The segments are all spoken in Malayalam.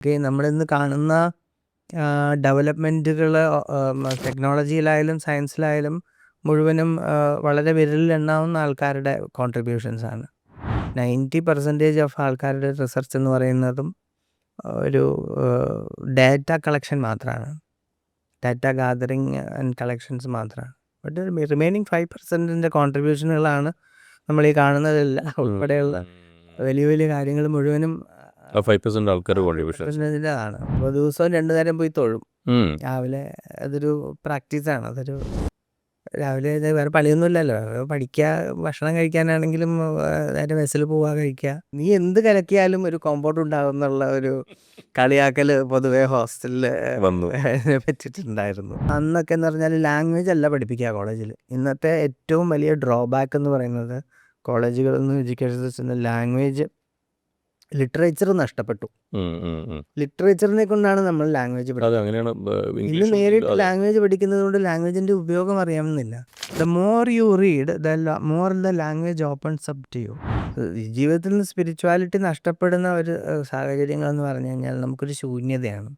നമ്മളിന്ന് കാണുന്ന ഡെവലപ്മെൻറ്റുകൾ ടെക്നോളജിയിലായാലും സയൻസിലായാലും മുഴുവനും വളരെ വിരലിലെണ്ണാവുന്ന ആൾക്കാരുടെ കോൺട്രിബ്യൂഷൻസാണ്. 90% ഓഫ് ആൾക്കാരുടെ റിസർച്ച് എന്ന് പറയുന്നതും ഒരു ഡാറ്റ കളക്ഷൻ മാത്രമാണ്, ഡാറ്റ ഗാദറിങ് ആൻഡ് കളക്ഷൻസ് മാത്രമാണ്. ബട്ട് റിമൈനിങ് 5% കോൺട്രിബ്യൂഷനുകളാണ് നമ്മൾ ഈ കാണുന്നതെല്ലാം ഉൾപ്പെടെയുള്ള വലിയ വലിയ കാര്യങ്ങൾ മുഴുവനും 5% ആൾക്കാർ കോൺട്രിബ്യൂഷൻ. ആണ്. അപ്പോൾ ദിവസവും 2 നേരം പോയി തൊഴും രാവിലെ. അതൊരു പ്രാക്ടീസാണ്. അതൊരു രാവിലെ വേറെ പണിയൊന്നുമില്ലല്ലോ, പഠിക്കുക, ഭക്ഷണം കഴിക്കാനാണെങ്കിലും നേരെ ബസ്സിൽ പോവുക, കഴിക്കുക. നീ എന്ത് കലക്കിയാലും ഒരു കോമ്പൗണ്ട് ഉണ്ടാകും എന്നുള്ള ഒരു കളിയാക്കൽ പൊതുവേ ഹോസ്റ്റലിൽ പറ്റിയിട്ടുണ്ടായിരുന്നു. അന്നൊക്കെ എന്ന് പറഞ്ഞാൽ ലാംഗ്വേജ് അല്ല പഠിപ്പിക്കുക കോളേജിൽ. ഇന്നത്തെ ഏറ്റവും വലിയ ഡ്രോബാക്ക് എന്ന് പറയുന്നത് കോളേജുകളിൽ നിന്ന് എഡ്യൂക്കേഷൻ സിസ്റ്റം ലാംഗ്വേജ് ലിറ്ററേച്ചർ നഷ്ടപ്പെട്ടു. ലിറ്ററേച്ചറിനെ കൊണ്ടാണ് നമ്മൾ ലാംഗ്വേജ് പഠിക്കുന്നത്. ഇന്ന് നേരിട്ട് ലാംഗ്വേജ് പഠിക്കുന്നത് കൊണ്ട് ലാംഗ്വേജിൻ്റെ ഉപയോഗം അറിയാമെന്നില്ല. The more you read the more the language opens up to you. ജീവിതത്തിൽ നിന്ന് സ്പിരിച്വാലിറ്റി നഷ്ടപ്പെടുന്ന ഒരു സാഹചര്യങ്ങളെന്ന് പറഞ്ഞു കഴിഞ്ഞാൽ നമുക്കൊരു ശൂന്യതയാണ്.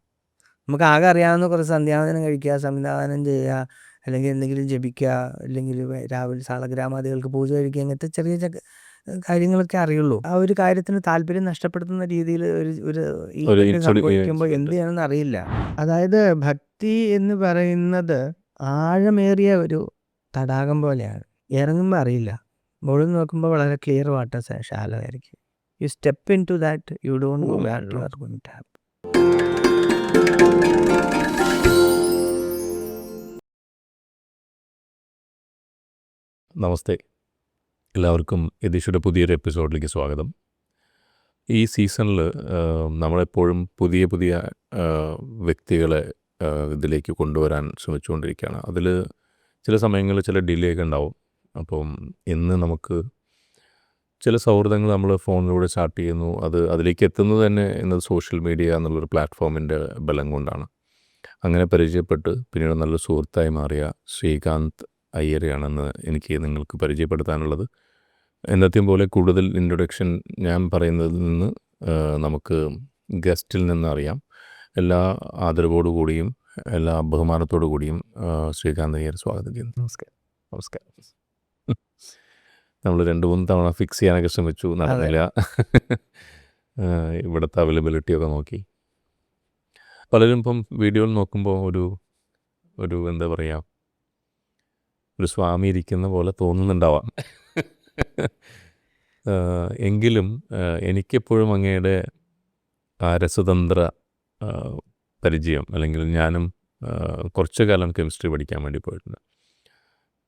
നമുക്ക് ആകെ അറിയാവുന്ന കുറച്ച് സന്ധ്യാവനം കഴിക്കുക, സംവിധാനം ചെയ്യുക, അല്ലെങ്കിൽ എന്തെങ്കിലും ജപിക്കുക, അല്ലെങ്കിൽ രാവിലെ സാളഗ്രാമാദികൾക്ക് പൂജ കഴിക്കുക, അങ്ങനത്തെ ചെറിയ കാര്യങ്ങളൊക്കെ അറിയുള്ളൂ. ആ ഒരു കാര്യത്തിന് താല്പര്യം നഷ്ടപ്പെടുത്തുന്ന രീതിയിൽ സംഭവിക്കുമ്പോൾ എന്ത് ചെയ്യണമെന്ന് അറിയില്ല. അതായത് ഭക്തി എന്ന് പറയുന്നത് ആഴമേറിയ ഒരു തടാകം പോലെയാണ്. ഇറങ്ങുമ്പോൾ അറിയില്ല, മുകളിൽ നോക്കുമ്പോൾ വളരെ ക്ലിയർ വാട്ടർ, ഷാലോ ആയിരിക്കും. You step into that, you don't know what you are going to happen. നമസ്തേ, എല്ലാവർക്കും യതീഷയുടെ പുതിയൊരു എപ്പിസോഡിലേക്ക് സ്വാഗതം. ഈ സീസണിൽ നമ്മളെപ്പോഴും പുതിയ പുതിയ വ്യക്തികളെ ഇതിലേക്ക് കൊണ്ടുവരാൻ ശ്രമിച്ചുകൊണ്ടിരിക്കുകയാണ്. അതിൽ ചില സമയങ്ങളിൽ ചില ഡിലേ ഒക്കെ ഉണ്ടാവും. അപ്പം ഇന്ന് നമുക്ക് ചില സൗഹൃദങ്ങൾ നമ്മൾ ഫോണിലൂടെ സ്റ്റാർട്ട് ചെയ്യുന്നു. അതിലേക്ക് എത്തുന്നത് തന്നെ ഇന്നത് സോഷ്യൽ മീഡിയ എന്നുള്ളൊരു പ്ലാറ്റ്ഫോമിൻ്റെ ബലം കൊണ്ടാണ്. അങ്ങനെ പരിചയപ്പെട്ട് പിന്നീട് നല്ല സുഹൃത്തായി മാറിയ ശ്രീകാന്ത് അയ്യരെയാണെന്ന് എനിക്ക് നിങ്ങൾക്ക് പരിചയപ്പെടുത്താനുള്ളത്. എന്നത്തെയും പോലെ കൂടുതൽ ഇൻട്രൊഡക്ഷൻ ഞാൻ പറയുന്നതിൽ നിന്ന് നമുക്ക് ഗസ്റ്റിൽ നിന്ന് അറിയാം. എല്ലാ ആദരവോടുകൂടിയും എല്ലാ ബഹുമാനത്തോടു കൂടിയും ശ്രീകാന്ത് അയ്യർ സ്വാഗതം ചെയ്യുന്നു. നമസ്കാരം. നമ്മൾ 2-3 തവണ ഫിക്സ് ചെയ്യാനൊക്കെ ശ്രമിച്ചു, നടന്നില്ല. ഇവിടുത്തെ അവൈലബിലിറ്റിയൊക്കെ നോക്കി. പലരും ഇപ്പം വീഡിയോയിൽ നോക്കുമ്പോൾ ഒരു എന്താ പറയുക, ഒരു സ്വാമി ഇരിക്കുന്ന പോലെ തോന്നുന്നുണ്ടാവാം. എങ്കിലും എനിക്കെപ്പോഴും അങ്ങയുടെ ആ രസതന്ത്ര പരിചയം, അല്ലെങ്കിൽ ഞാനും കുറച്ചു കാലം കെമിസ്ട്രി പഠിക്കാൻ വേണ്ടി പോയിട്ടുണ്ട്.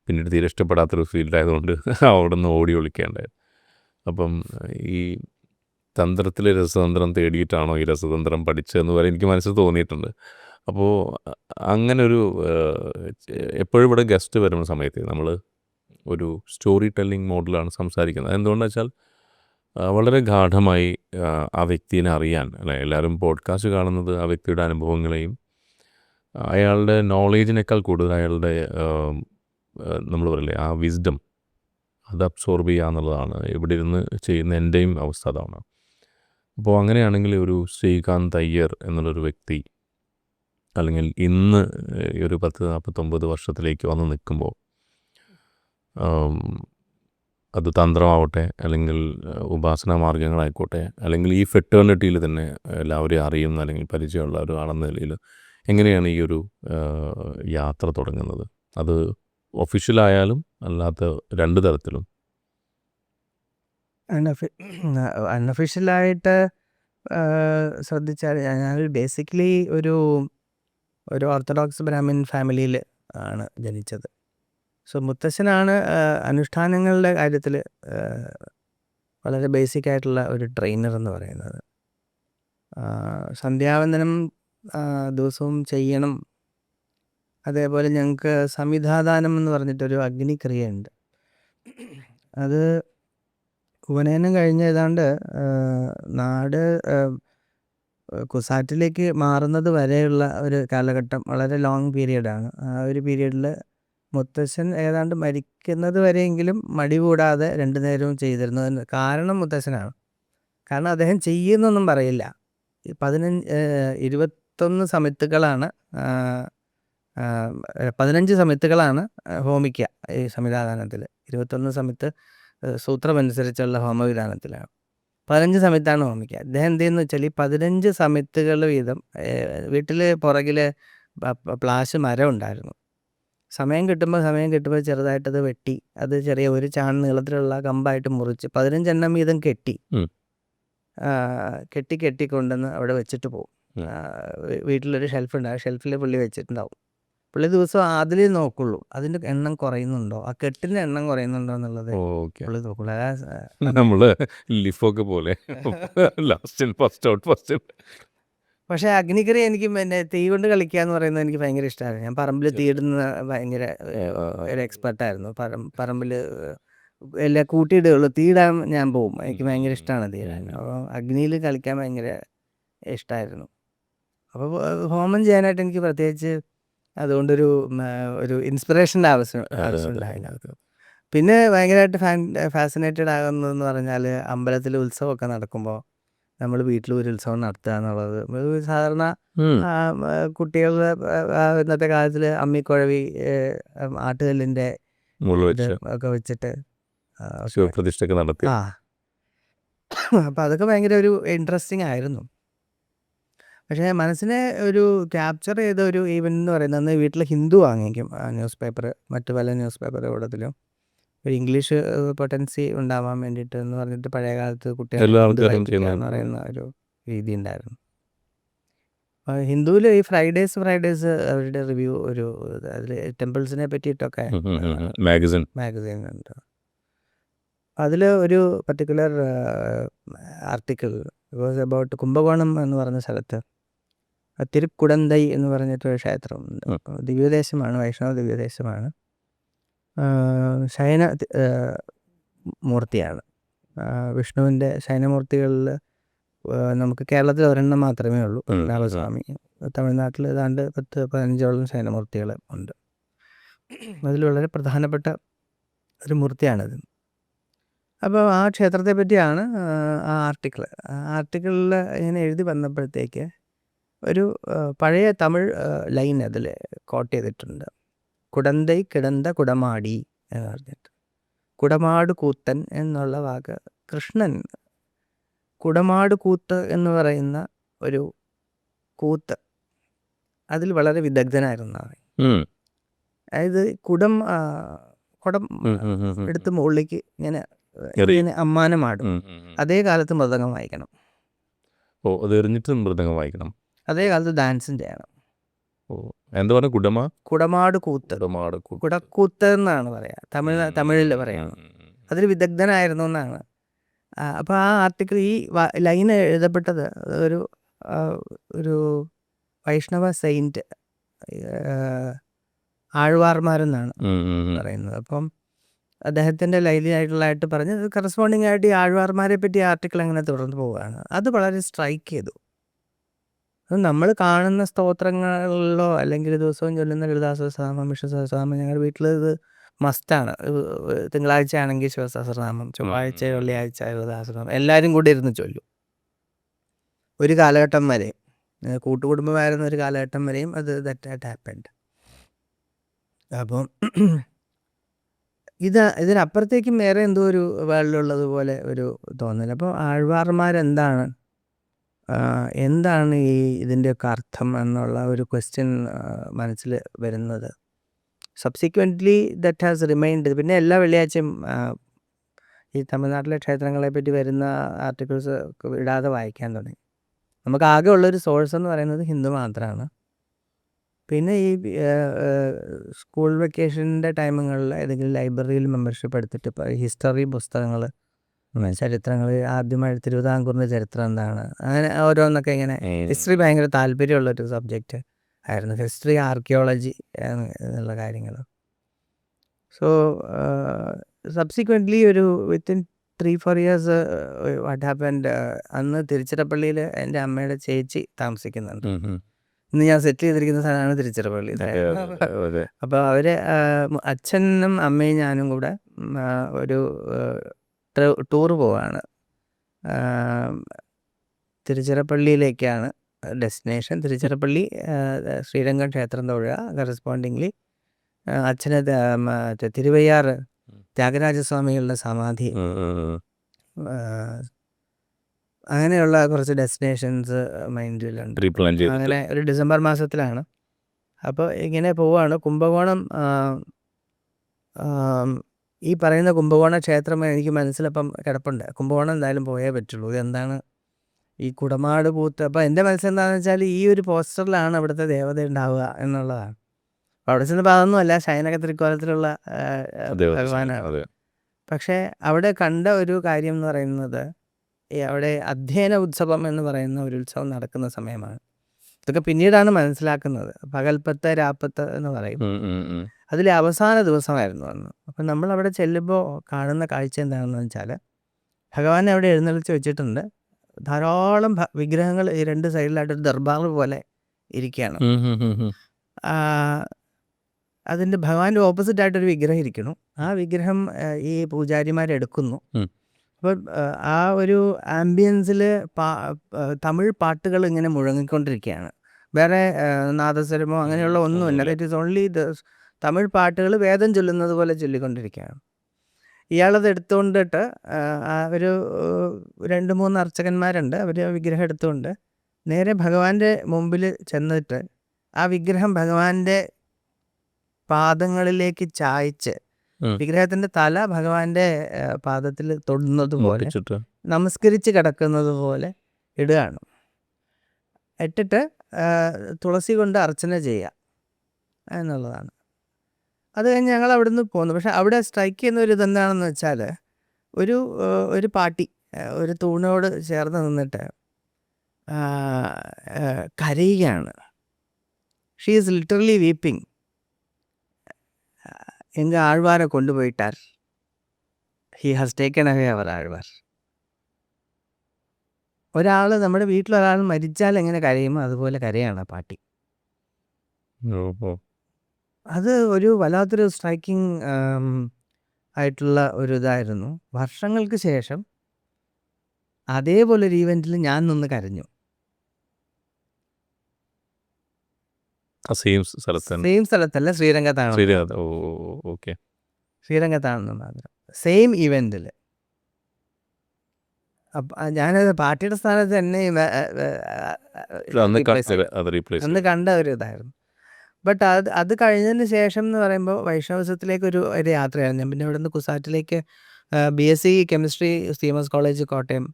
പിന്നീട് തീരെ ഇഷ്ടപ്പെടാത്തൊരു ഫീൽഡായതുകൊണ്ട് അവിടെ നിന്ന് ഓടി ഒളിക്കേണ്ടായിരുന്നു. അപ്പം ഈ തന്ത്രത്തിലെ രസതന്ത്രം തേടിയിട്ടാണോ ഈ രസതന്ത്രം പഠിച്ചതെന്ന് വരെ എനിക്ക് മനസ്സിൽ തോന്നിയിട്ടുണ്ട്. അപ്പോൾ അങ്ങനൊരു എപ്പോഴും ഇവിടെ ഗസ്റ്റ് വരുന്ന സമയത്ത് നമ്മൾ ഒരു സ്റ്റോറി ടെല്ലിംഗ് മോഡലാണ് സംസാരിക്കുന്നത്. അതെന്തുകൊണ്ടെന്ന് വെച്ചാൽ വളരെ ഗാഢമായി ആ വ്യക്തിനെ അറിയാൻ, അല്ലെ, എല്ലാവരും പോഡ്കാസ്റ്റ് കാണുന്നത് ആ വ്യക്തിയുടെ അനുഭവങ്ങളെയും അയാളുടെ നോളേജിനേക്കാൾ കൂടുതൽ അയാളുടെ നമ്മൾ പറയില്ലേ ആ വിസ്ഡം, അത് അബ്സോർബ് ചെയ്യുക എന്നുള്ളതാണ് ഇവിടെ ഇരുന്ന് ചെയ്യുന്ന എൻ്റെയും അവസ്ഥ അതാണ്. അപ്പോൾ അങ്ങനെയാണെങ്കിൽ ഒരു ശ്രീകാന്ത് അയ്യർ എന്നുള്ളൊരു വ്യക്തി, അല്ലെങ്കിൽ ഇന്ന് ഒരു 10-49 വർഷത്തിലേക്ക് വന്ന് നിൽക്കുമ്പോൾ, അത് തന്ത്രമാവട്ടെ, അല്ലെങ്കിൽ ഉപാസനാ മാർഗങ്ങളായിക്കോട്ടെ, അല്ലെങ്കിൽ ഈ ഫെറ്റേണിറ്റിയിൽ തന്നെ എല്ലാവരെയും അറിയുന്ന അല്ലെങ്കിൽ പരിചയമുള്ള ഒരു ആണെന്ന നിലയിൽ എങ്ങനെയാണ് ഈ ഒരു യാത്ര തുടങ്ങുന്നത്? അത് ഒഫീഷ്യലായാലും അല്ലാത്ത രണ്ട് തരത്തിലും. അൺഒഫീഷ്യലായിട്ട് ശ്രദ്ധിച്ചാൽ ഞാൻ ബേസിക്കലി ഒരു ഓർത്തഡോക്സ് ബ്രാഹ്മിൻ ഫാമിലിയിൽ ആണ് ജനിച്ചത്. സോ മുത്തശ്ശനാണ് അനുഷ്ഠാനങ്ങളുടെ കാര്യത്തിൽ വളരെ ബേസിക് ആയിട്ടുള്ള ഒരു ട്രെയിനർ എന്ന് പറയുന്നത്. സന്ധ്യാവന്ദനം ദിവസവും ചെയ്യണം. അതേപോലെ ഞങ്ങൾക്ക് സമിധാദാനം എന്ന് പറഞ്ഞിട്ടൊരു അഗ്നിക്രിയയുണ്ട്. അത് ഉപനയനം കഴിഞ്ഞ് ഏതാണ്ട് നാട് കുസാറ്റിലേക്ക് മാറുന്നത് വരെയുള്ള ഒരു കാലഘട്ടം, വളരെ ലോങ് പീരീഡാണ്. ആ ഒരു പീരീഡിൽ മുത്തശ്ശൻ ഏതാണ്ട് മരിക്കുന്നത് വരെയെങ്കിലും മടി കൂടാതെ 2 നേരവും ചെയ്തിരുന്നതിന് കാരണം മുത്തശ്ശനാണ്. കാരണം അദ്ദേഹം ചെയ്യുന്നൊന്നും പറയില്ല, 21 സമിത്തുകളാണ് 15 സമിത്തുകളാണ് ഹോമിക്ക ഈ സംവിധാനത്തിൽ. 21 സമിത്ത് സൂത്രമനുസരിച്ചുള്ള ഹോമവിധാനത്തിലാണ്. 15 സമിത്താണ് ഹോമിക്ക. അദ്ദേഹം എന്ത് ചെയ്യുന്നു വെച്ചാൽ ഈ 15 സമിത്തുകൾ വീതം വീട്ടിൽ പുറകിൽ പ്ലാശ് മരം ഉണ്ടായിരുന്നു. സമയം കിട്ടുമ്പോൾ ചെറുതായിട്ടത് വെട്ടി അത് ചെറിയ ഒരു ചാൺ നീളത്തിലുള്ള കമ്പായിട്ട് മുറിച്ച് 15 എണ്ണം വീതം കെട്ടി കൊണ്ടുവന്ന് അവിടെ വെച്ചിട്ട് പോകും. വീട്ടിലൊരു ഷെൽഫ് ഉണ്ട്, ആ ഷെൽഫിൽ പുള്ളി വെച്ചിട്ടുണ്ടാവും. പുള്ളി ദിവസം അതിൽ നോക്കുള്ളൂ അതിൻ്റെ എണ്ണം കുറയുന്നുണ്ടോ, ആ കെട്ടിൻ്റെ എണ്ണം കുറയുന്നുണ്ടോ എന്നുള്ളത് പുള്ളി നോക്കുള്ളൂ. നമ്മള് ലിഫൊക്കെ പോലെ ഫസ്റ്റ് ഔട്ട്. പക്ഷേ അഗ്നിക്കറി എനിക്ക് പിന്നെ തീ കൊണ്ട് കളിക്കുക എന്ന് പറയുന്നത് എനിക്ക് ഭയങ്കര ഇഷ്ടമാണ്. ഞാൻ പറമ്പിൽ തീയിടുന്ന ഭയങ്കര ഒരു എക്സ്പെർട്ടായിരുന്നു. പറമ്പിൽ എല്ലാം കൂട്ടിയിടുകയുള്ളൂ, തീയിടാൻ ഞാൻ പോകും. എനിക്ക് ഭയങ്കര ഇഷ്ടമാണ് തീയിടാൻ. അപ്പോൾ അഗ്നിയിൽ കളിക്കാൻ ഭയങ്കര ഇഷ്ടമായിരുന്നു. അപ്പോൾ ഹോമം ചെയ്യാനായിട്ട് എനിക്ക് പ്രത്യേകിച്ച് അതുകൊണ്ടൊരു ഇൻസ്പിറേഷൻ്റെ ആവശ്യമുണ്ടായില്ല. പിന്നെ ഭയങ്കരമായിട്ട് ഫാസിനേറ്റഡ് ആകുന്നതെന്ന് പറഞ്ഞാൽ അമ്പലത്തിൽ ഉത്സവമൊക്കെ നടക്കുമ്പോൾ നമ്മൾ വീട്ടിൽ ഒരു ഉത്സവം നടത്തുക എന്നുള്ളത് സാധാരണ കുട്ടികളുടെ ഇന്നത്തെ കാലത്തിൽ അമ്മിക്കുഴവി ആട്ടുകല്ലിൻ്റെ ഒക്കെ വെച്ചിട്ട് ശിവപ്രതിഷ്ഠയൊക്കെ നടത്തി. അപ്പം അതൊക്കെ ഭയങ്കര ഒരു ഇൻട്രസ്റ്റിംഗ് ആയിരുന്നു. പക്ഷേ മനസ്സിനെ ഒരു ക്യാപ്ചർ ചെയ്ത ഒരു ഈവൻ്റ് എന്ന് പറയുന്നത് അന്ന് വീട്ടിൽ ഹിന്ദു വാങ്ങിക്കും ന്യൂസ് പേപ്പർ, മറ്റു പല ന്യൂസ് പേപ്പർ കൂടത്തിലും ഒരു ഇംഗ്ലീഷ് പൊട്ടൻസി ഉണ്ടാവാൻ വേണ്ടിയിട്ട് എന്ന് പറഞ്ഞിട്ട് പഴയ കാലത്ത് കുട്ടികൾ എന്ന് പറയുന്ന ഒരു രീതി ഉണ്ടായിരുന്നു. ഹിന്ദുവിൽ ഈ ഫ്രൈഡേസ് അവരുടെ റിവ്യൂ ഒരു അതിൽ ടെമ്പിൾസിനെ പറ്റിയിട്ടൊക്കെ മാഗസിൻ ഉണ്ട്. അതിൽ ഒരു particular article was about Kumbakonam എന്ന് പറഞ്ഞ സ്ഥലത്ത് തിരുക്കുടന്തൈ എന്ന് പറഞ്ഞിട്ടൊരു ക്ഷേത്രമുണ്ട്. ദിവ്യദേശമാണ്, വൈഷ്ണവ ദിവ്യദേശമാണ്. ശയന മൂർത്തിയാണ്. വിഷ്ണുവിൻ്റെ ശയനമൂർത്തികളിൽ നമുക്ക് കേരളത്തിൽ ഒരെണ്ണം മാത്രമേ ഉള്ളൂ, പത്മനാഭസ്വാമി. തമിഴ്നാട്ടിൽ ഏതാണ്ട് 10-15 ശയനമൂർത്തികൾ ഉണ്ട്. അതിൽ വളരെ പ്രധാനപ്പെട്ട ഒരു മൂർത്തിയാണിത്. അപ്പോൾ ആ ക്ഷേത്രത്തെ പറ്റിയാണ് ആ ആർട്ടിക്കിളിൽ ഇങ്ങനെ എഴുതി വന്നപ്പോഴത്തേക്ക് ഒരു പഴയ തമിഴ് ലൈൻ അതിൽ കോട്ട് ചെയ്തിട്ടുണ്ട്. കുടന്തൈ കിടந்த കുടമാടി എന്ന് പറഞ്ഞിട്ട്, കുടമാട് കൂത്തൻ എന്നുള്ള വാക്ക് കൃഷ്ണൻ കുടമാട് കൂത്ത് എന്ന് പറയുന്ന ഒരു കൂത്ത് അതിൽ വളരെ വിദഗ്ധനായിരുന്നതാണ്. അതായത് കുടം എടുത്ത് മുകളിലേക്ക് ഇങ്ങനെ അമ്മാനമാടും. അതേ കാലത്ത് മൃദംഗം വായിക്കണം. അതേ കാലത്ത് ഡാൻസും ചെയ്യണം. എന്താ പറയുക? കുടമാട് കൂത്ത്, കുടക്കൂത്ത് എന്നാണ് പറയാ, തമിഴിൽ പറയാം. അതിൽ വിദഗ്ധനായിരുന്നു എന്നാണ്. അപ്പോൾ ആ ആർട്ടിക്കിൾ ഈ ലൈൻ എഴുതപ്പെട്ടത് ഒരു വൈഷ്ണവ സെയിൻറ്റ് ആഴ്വാർമാരെന്നാണ് പറയുന്നത്. അപ്പം അദ്ദേഹത്തിൻ്റെ ലൈനായിട്ട് പറഞ്ഞ് കറസ്പോണ്ടിങ് ആയിട്ട് ഈ ആഴ്വാർമാരെ പറ്റി ആർട്ടിക്കിൾ അങ്ങനെ തുടർന്ന് പോവുകയാണ്. അത് വളരെ സ്ട്രൈക്ക് ചെയ്തു. അത് നമ്മൾ കാണുന്ന സ്തോത്രങ്ങളിലോ അല്ലെങ്കിൽ ദിവസവും ചൊല്ലുന്ന ലളിതാസഹസ്രനാമം, വിഷ്ണു സഹസ്രനാമം, ഞങ്ങളുടെ വീട്ടിൽ ഇത് മസ്റ്റാണ്. തിങ്കളാഴ്ച ആണെങ്കിൽ ശിവസഹസ്രനാമം, ചൊവ്വാഴ്ച വെള്ളിയാഴ്ച ലളിതാസഹസ്രനാമം എല്ലാവരും കൂടി ഇരുന്ന് ചൊല്ലും. ഒരു കാലഘട്ടം വരെ കൂട്ടുകുടുംബമായിരുന്ന ഒരു കാലഘട്ടം വരെയും അത് ദാറ്റ് ഹാപ്പൻഡ്. അപ്പം ഇതിനപ്പുറത്തേക്കും വേറെ എന്തോ ഒരു വേൾഡിലുള്ളതുപോലെ ഒരു തോന്നൽ. അപ്പോൾ ആഴ്വാർമാരെന്താണ് ഈ ഇതിൻ്റെയൊക്കെ അർത്ഥം എന്നുള്ള ഒരു ക്വസ്റ്റ്യൻ മനസ്സിൽ വരുന്നത്. Subsequently that has remind. പിന്നെ എല്ലാ വെള്ളിയാഴ്ചയും ഈ തമിഴ്നാട്ടിലെ ക്ഷേത്രങ്ങളെ പറ്റി വരുന്ന ആർട്ടിക്കിൾസ് ഇടാതെ വായിക്കാൻ തുടങ്ങി. നമുക്ക് ആകെ ഉള്ളൊരു സോഴ്സ് എന്ന് പറയുന്നത് ഹിന്ദു മാത്രമാണ്. പിന്നെ ഈ സ്കൂൾ വെക്കേഷൻ്റെ ടൈമുകളിൽ ഏതെങ്കിലും ലൈബ്രറിയിൽ മെമ്പർഷിപ്പ് എടുത്തിട്ട് ഇപ്പോൾ ഹിസ്റ്ററി പുസ്തകങ്ങൾ, ചരിത്രങ്ങൾ, ആദ്യമായി തിരുവിതാംകൂറിൻ്റെ ചരിത്രം എന്താണ്, അങ്ങനെ ഓരോന്നൊക്കെ ഇങ്ങനെ. ഹിസ്റ്ററി ഭയങ്കര താല്പര്യമുള്ളൊരു സബ്ജക്റ്റ് ആയിരുന്നു, ഹിസ്റ്ററി, ആർക്കിയോളജി എന്നുള്ള കാര്യങ്ങൾ. സോ സബ്സിക്വൻ്റ്ലി ഒരു വിത്തിൻ 3-4 years വാട്ട് ഹാപ്പൻഡ്, അന്ന് തിരുച്ചിറപ്പള്ളിയിൽ എൻ്റെ അമ്മയുടെ ചേച്ചി താമസിക്കുന്നുണ്ട്. ഇന്ന് ഞാൻ സെറ്റിൽ ചെയ്തിരിക്കുന്ന സ്ഥലമാണ് തിരുച്ചിറപ്പള്ളി. അപ്പോൾ അവർ അച്ഛനും അമ്മയും ഞാനും കൂടെ ഒരു ടൂറ് പോവാണ്. തിരുച്ചിറപ്പള്ളിയിലേക്കാണ് ഡെസ്റ്റിനേഷൻ. തിരുച്ചിറപ്പള്ളി, ശ്രീരംഗം ക്ഷേത്രം തൊഴുക, കറസ്പോണ്ടിങ്ലി അച്ഛന് മറ്റേ തിരുവയ്യാറ് ത്യാഗരാജസ്വാമികളുടെ സമാധി, അങ്ങനെയുള്ള കുറച്ച് ഡെസ്റ്റിനേഷൻസ് മൈൻഡിലുണ്ട്. അങ്ങനെ ഒരു ഡിസംബർ മാസത്തിലാണ്. അപ്പോൾ ഇങ്ങനെ പോവുകയാണ്. കുംഭകോണം, ഈ പറയുന്ന കുംഭകോണ ക്ഷേത്രം എനിക്ക് മനസ്സിലപ്പം കിടപ്പുണ്ട്. കുംഭകോണം എന്തായാലും പോയേ പറ്റുള്ളൂ. ഇതെന്താണ് ഈ കുടമാട് കൂത്ത്? അപ്പോൾ എൻ്റെ മനസ്സിലെന്താണെന്ന് വെച്ചാൽ ഈ ഒരു പോസ്റ്ററിലാണ് അവിടുത്തെ ദേവത ഉണ്ടാവുക എന്നുള്ളതാണ്. അപ്പോൾ അവിടെ ചെന്നപ്പോൾ അതൊന്നുമല്ല, ശയനക തൃക്കോലത്തിലുള്ള ഭഗവാനാണ്. പക്ഷേ അവിടെ കണ്ട ഒരു കാര്യം എന്ന് പറയുന്നത്, അവിടെ അധ്യയന ഉത്സവം എന്ന് പറയുന്ന ഒരു ഉത്സവം നടക്കുന്ന സമയമാണ്. ഇതൊക്കെ പിന്നീടാണ് മനസ്സിലാക്കുന്നത്. പകൽപ്പത്ത് രാപ്പത്ത് എന്ന് പറയും. അതിലെ അവസാന ദിവസമായിരുന്നു അന്ന്. അപ്പം നമ്മളവിടെ ചെല്ലുമ്പോൾ കാണുന്ന കാഴ്ച എന്താണെന്ന് വെച്ചാൽ, ഭഗവാനെ അവിടെ എഴുന്നള്ളിച്ച് വെച്ചിട്ടുണ്ട്. ധാരാളം വിഗ്രഹങ്ങൾ ഈ രണ്ട് സൈഡിലായിട്ടൊരു ദർബാർ പോലെ ഇരിക്കുകയാണ്. അതിൻ്റെ ഭഗവാന്റെ ഓപ്പോസിറ്റായിട്ടൊരു വിഗ്രഹം ഇരിക്കുന്നു. ആ വിഗ്രഹം ഈ പൂജാരിമാരെടുക്കുന്നു. അപ്പോൾ ആ ഒരു ആംബിയൻസിൽ തമിഴ് പാട്ടുകൾ ഇങ്ങനെ മുഴങ്ങിക്കൊണ്ടിരിക്കുകയാണ്. വേറെ നാദസ്വരമോ അങ്ങനെയുള്ള ഒന്നുമില്ല. ദാറ്റ് ഈസ് ഓൺലി തമിഴ് പാട്ടുകൾ വേദം ചൊല്ലുന്നത് പോലെ ചൊല്ലിക്കൊണ്ടിരിക്കുകയാണ്. ഇയാളത് എടുത്തുകൊണ്ടിട്ട് ഒരു 2-3 അർച്ചകന്മാരുണ്ട്. അവർ വിഗ്രഹം എടുത്തുകൊണ്ട് നേരെ ഭഗവാന്റെ മുമ്പിൽ ചെന്നിട്ട് ആ വിഗ്രഹം ഭഗവാന്റെ പാദങ്ങളിലേക്ക് ചായ്ച്ച്, വിഗ്രഹത്തിൻ്റെ തല ഭഗവാന്റെ പാദത്തിൽ തൊടുന്നത് പോലെ, നമസ്കരിച്ച് കിടക്കുന്നത് പോലെ ഇടുകയാണ്. ഇട്ടിട്ട് തുളസി കൊണ്ട് അർച്ചന ചെയ്യുക എന്നുള്ളതാണ്. അത് കഴിഞ്ഞ് ഞങ്ങൾ അവിടെ നിന്ന് പോന്നു. പക്ഷെ അവിടെ സ്ട്രൈക്ക് ചെയ്യുന്ന ഒരു ഇതെന്താണെന്ന് വെച്ചാൽ, ഒരു പാട്ടി ഒരു തൂണോട് ചേർന്ന് നിന്നിട്ട് കരയുകയാണ്. She is literally weeping. എങ്കിൽ ആഴ്വാരെ കൊണ്ടുപോയിട്ടാൽ ഹി ഹാസ് ടേക്കൺ അവേ അവർ ആഴ്വാർ. ഒരാൾ, നമ്മുടെ വീട്ടിലൊരാൾ മരിച്ചാൽ എങ്ങനെ കരയുമോ അതുപോലെ കരയാണ് ആ പാട്ടി. അത് ഒരു വല്ലാത്തൊരു സ്ട്രൈക്കിംഗ് ആയിട്ടുള്ള ഒരു ഇതായിരുന്നു. വർഷങ്ങൾക്ക് ശേഷം അതേപോലൊരു ഈവൻറ്റിൽ ഞാൻ നിന്ന് കരഞ്ഞു. സെയിം സ്ഥലത്തല്ല, ശ്രീരംഗത്താണ്. ശ്രീരംഗത്താണെന്ന് മാത്രം. സെയിം ഇവൻറ്റിൽ. അപ്പം ഞാനത് പാർട്ടിയുടെ സ്ഥാനത്ത് എന്നെ അന്ന് കണ്ട ഒരു ഇതായിരുന്നു. ബട്ട് അത് കഴിഞ്ഞതിന് ശേഷം എന്ന് പറയുമ്പോൾ വൈഷ്ണവസത്തിലേക്ക് ഒരു യാത്രയായിരുന്നു. ഞാൻ പിന്നെ ഇവിടെ നിന്ന് കുസാറ്റിലേക്ക് BSc chemistry CMS college Kottayam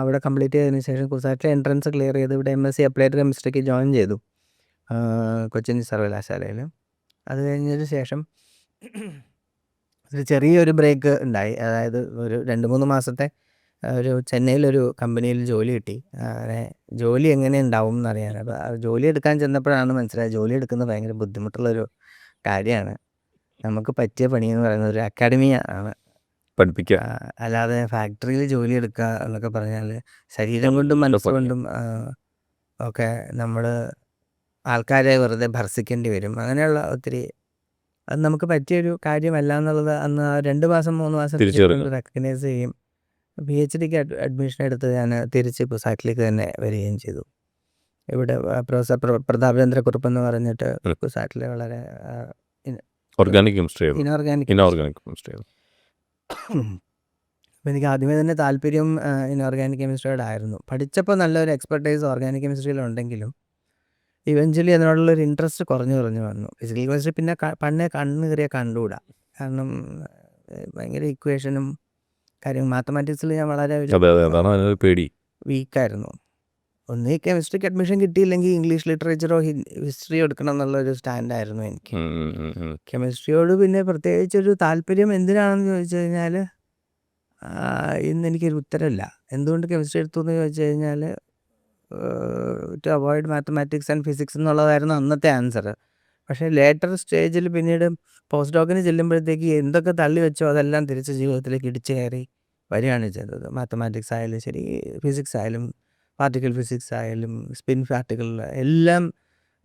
അവിടെ കംപ്ലീറ്റ് ചെയ്തതിന് ശേഷം കുസാറ്റിലെ എൻട്രൻസ് ക്ലിയർ ചെയ്ത് ഇവിടെ MSc അപ്ലൈഡ് കെമിസ്ട്രിക്ക് ജോയിൻ ചെയ്തു കൊച്ചിൻ സർവകലാശാലയിൽ. അത് കഴിഞ്ഞതിന് ശേഷം ഒരു ചെറിയൊരു ബ്രേക്ക് ഉണ്ടായി. അതായത് ഒരു 2-3 മാസത്തെ ഒരു ചെന്നൈയിലൊരു കമ്പനിയിൽ ജോലി കിട്ടി. അങ്ങനെ ജോലി എങ്ങനെ ഉണ്ടാവും എന്നറിയാൻ. അപ്പോൾ ജോലി എടുക്കാൻ ചെന്നപ്പോഴാണ് മനസ്സിലായത് ജോലി എടുക്കുന്നത് ഭയങ്കര ബുദ്ധിമുട്ടുള്ളൊരു കാര്യമാണ്. നമുക്ക് പറ്റിയ പണിയെന്ന് പറയുന്നത് ഒരു അക്കാഡമി ആണ്, പഠിപ്പിക്കുക. അല്ലാതെ ഫാക്ടറിയിൽ ജോലി എടുക്കുക എന്നൊക്കെ പറഞ്ഞാൽ ശരീരം കൊണ്ടും മനസ്സുകൊണ്ടും ഒക്കെ നമ്മൾ ആൾക്കാരെ വെറുതെ ഭർസിക്കേണ്ടി വരും. അങ്ങനെയുള്ള ഒത്തിരി അത് നമുക്ക് പറ്റിയൊരു കാര്യമല്ല എന്നുള്ളത് അന്ന് 2 മാസം 3 മാസം റെക്കഗ്നൈസ് ചെയ്യും. PhDക്ക് അഡ്മിഷൻ എടുത്ത് ഞാൻ തിരിച്ച് കുസാറ്റിലേക്ക് തന്നെ വരികയും ചെയ്തു. ഇവിടെ പ്രൊഫസർ പ്രതാപചന്ദ്രക്കുറുപ്പ് എന്ന് പറഞ്ഞിട്ട് കുസാറ്റിലെ വളരെ ഇനോർഗാനിക് കെമിസ്ട്രി. അപ്പോൾ എനിക്ക് ആദ്യമേ തന്നെ താല്പര്യം ഇനോർഗാനിക് കെമിസ്ട്രിയോട് ആയിരുന്നു. പഠിച്ചപ്പോൾ നല്ലൊരു എക്സ്പെർട്ടൈസ് ഓർഗാനിക് കെമിസ്ട്രിയിലുണ്ടെങ്കിലും ഇവഞ്ച്വലി അതിനോടുള്ളൊരു ഇൻട്രസ്റ്റ് കുറഞ്ഞു വന്നു. ഫിസിക്കൽ കെമിസ്ട്രി പിന്നെ പണ്ടേ കണ്ണ് കയറിയ കണ്ടുകൂടാ. കാരണം ഭയങ്കര ഇക്വേഷനും കാര്യം. മാത്തമാറ്റിക്സിൽ ഞാൻ വളരെ പേടി വീക്കായിരുന്നു. ഒന്നീ കെമിസ്ട്രിക്ക് അഡ്മിഷൻ കിട്ടിയില്ലെങ്കിൽ ഇംഗ്ലീഷ് ലിറ്ററേച്ചറോ ഹിസ്റ്ററിയോ എടുക്കണം എന്നുള്ളൊരു സ്റ്റാൻഡായിരുന്നു എനിക്ക്. കെമിസ്ട്രിയോട് പിന്നെ പ്രത്യേകിച്ചൊരു താല്പര്യം എന്തിനാണെന്ന് ചോദിച്ചു കഴിഞ്ഞാൽ ഇന്ന് എനിക്കൊരു ഉത്തരമില്ല. എന്തുകൊണ്ട് കെമിസ്ട്രി എടുത്തു എന്ന് ചോദിച്ചു കഴിഞ്ഞാൽ to avoid mathematics and physics എന്നുള്ളതായിരുന്നു അന്നത്തെ ആൻസർ. പക്ഷേ ലേറ്റർ സ്റ്റേജിൽ പിന്നീട് പോസ്റ്റ് ഡോക്കിന് ചെല്ലുമ്പോഴത്തേക്ക് എന്തൊക്കെ തള്ളി വെച്ചോ അതെല്ലാം തിരിച്ച് ജീവിതത്തിലേക്ക് ഇടിച്ചു കയറി വരികയാണ് ചെയ്തത്. മാത്തമാറ്റിക്സ് ആയാലും ശരി, ഫിസിക്സ് ആയാലും, പാർട്ടിക്കിൾ ഫിസിക്സ് ആയാലും, സ്പിൻ പാർട്ടിക്കിൾ എല്ലാം